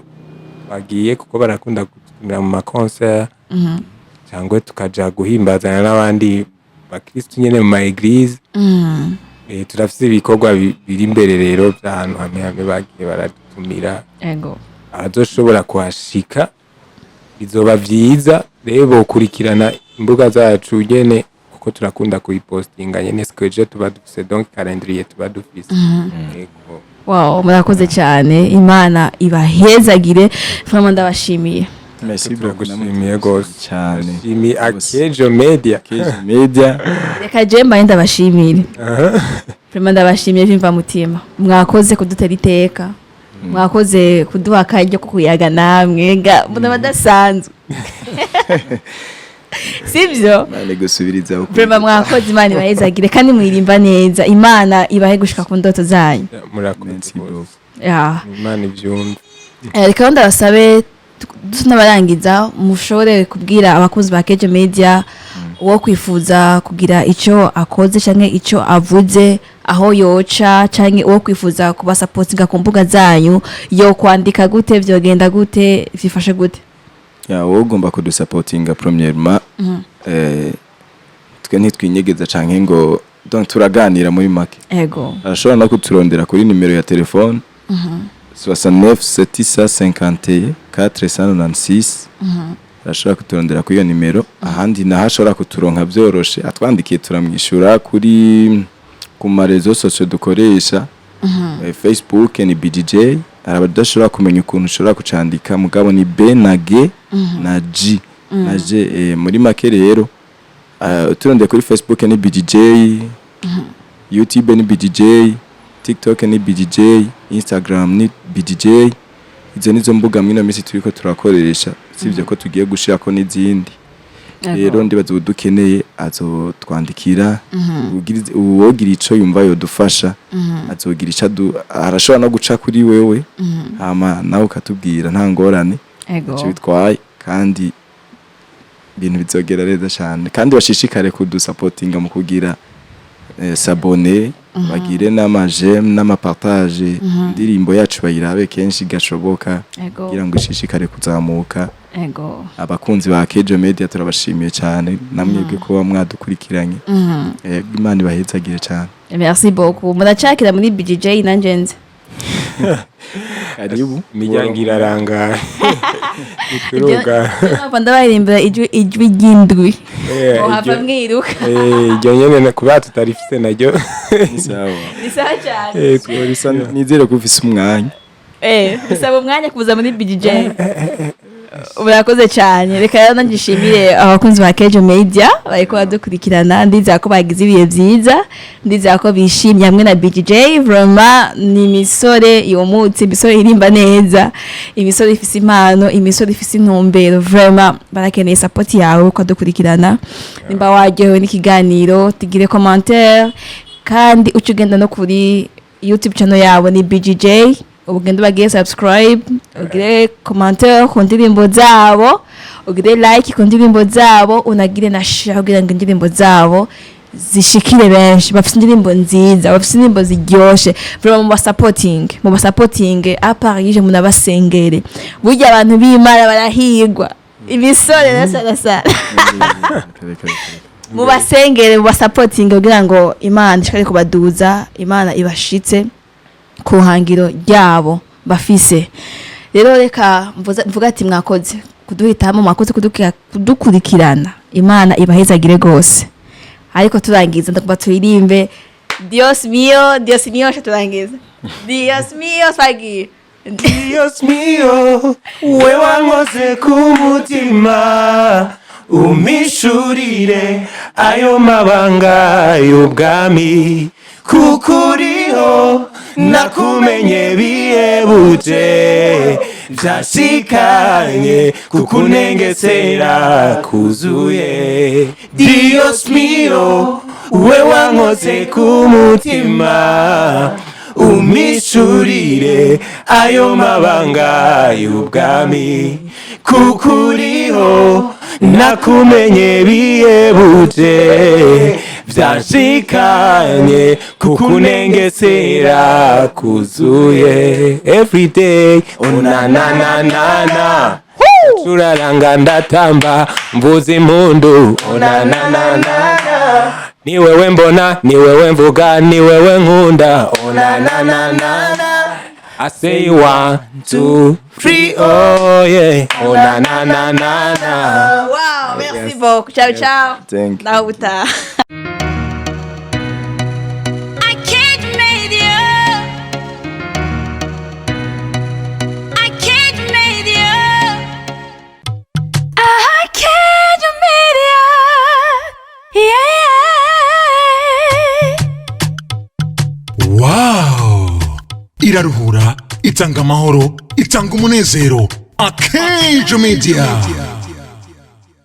bagiye kuko barakunda gutumira mu maconcert cyangwa tukaja guhimbazana n'abandi bakristo nyene mu ma eglise turafite ibikorwa biri imbere rero by'ahantu hamwe bagiye baradutumira ego azoshobora kuhashika bizoba vyiza rero bokurikirana imbuga zacu nyene kuko turakunda kuyipostinga nyene skeje tuba dufise donc calendrier tuba dufise wow murakoze cyane imana ibahezagire vraiment ndabashimiye merci beaucoup namushimiye gose cyane shimi Kejo Media reka je mbaye ndabashimire vraiment ndabashimiye bimva mutima mwakoze kudutera iteka mwakoze kuduha akaryo ko kuyaga namwe mbona badasanzwe sivyo Imana gusubiriza uko vraiment mwakoze Imana ibahezagire kandi mwirimba neza Imana ibahe gushika ku ndoto zanyu murakoze Imana ivyumva reka ndabasabe tunabarangiza mushobore kubwira abakozi ba Keje Media uwo kwifuza kugira ico akoze canke ico avuze aho yoca canke uwo kwifuza kuba supportinga ku mbuga zanyu yo kwandika gute vyogenda gute vyifashe gute wowe ugomba kudusupportinga premièrement twe ntitwinyegeza canke ngo donc turaganira muri make ego arashobora no kuturondera kuri nimero ya telefone 69 751 496 arashobora kuturondera kuri iyo nimero ahandi naho ashobora kuturonka byoroshe atwandikiye turamwishura kuri ku marezo sociaux dukoresha Facebook ni BDJ arabadashobora kumenya ukuntu ushobora kucandika mugabo ni B na G na G na G muri make rero turondeye kuri Facebook ni BDJ YouTube ni BDJ TikTok ni BDJ Instagram ni BDJ izo nizo mbuga mwino misi turiko turakoresha sivyo ko tugiye gushirako n'izindi rero ndibaza udukeneye azotwandikira uwogira ico yumva yo dufasha azogira ico arashobora no guca kuri wewe hama nawe ukatubwira nta ngorane cyo bitwaye kandi ibintu bizogera neza cyane kandi bashishikare kudusupportinga mu kugira s'abonner bagire n'amajeme n'amapartage indirimbo yacu bayirabe kenshi gashoboka kugira ngo ishishikare kuzamuka abakunzi ba Keje Media turabashimiye cyane namwebwe ko mwadukurikiranye Imana ibahezagire cyane merci beaucoup muracakira muri BJJ nanjenze karibu miryango irarangara ituruga ndabarimbira ijwi ry'indwi hava mwiruka iryo nyene kuba tutarifite naryo ni sawa cyane nizere ko ufise umwanya bisaba umwanya kuza muri BJJ urakoze cyane reka rero ndangishimire abakunzi ba Keje Media bariko badukurikirana ndizera ko bagize ibihe byiza ndizera ko bishimye hamwe na BJJ vraiment ni misore yomutse misore irimba neza imisore ifise impano imisore ifise intumbero vraiment barakeneye support yawe ko dukurikirana nimba waryohewe n'ikiganiro tigire commentaire kandi ucugenda no kuri YouTube channel yabo ni BJJ ugende bagiye subscribe ugire commentaire ku ndirimbo zabo ugire like ku ndirimbo zabo unagire na share kugira ngo indirimbo zabo zishikire benshi bafite indirimbo nziza bafite indirimbo ziryoshe vraiment mu supporting a Paris je munabasengere burya abantu b'Imana barahirwa ibisore nasara mu basengere mu supporting kugira ngo Imana ishikare kubaduza Imana ibashitse ku hangiro ryabo bafise rero reka mvuga ati mwakoze kuduhitamo mwakoze kudukurikirana Imana ibahezagire gose ariko turangiza ndakuba turirimbe Dios mío turangiza Dios mío fagi Dios mío we wankoze ku mutima umishurire ayo mabanga y'ubwami kukuriho nakumenye bihebuje vyashikanye kukunengesera kuzuye Dios mío we wankoze ku mutima umishurire ayo mabanga y'ubwami kukuriho nakumenye bihebuje vyashikanye kukunengesera kuzuye everyday onananana turaranga ndatamba mvuza impundu onananana ni wewe mbona ni wewe mvuga ni wewe nkunda onananana I say 1 2 3 oh yeah onananana wow merci beaucoup ciao ciao Thank you. Nauta Wow! Iraruhura, itanga amahoro, itanga umunezero. Keje Media.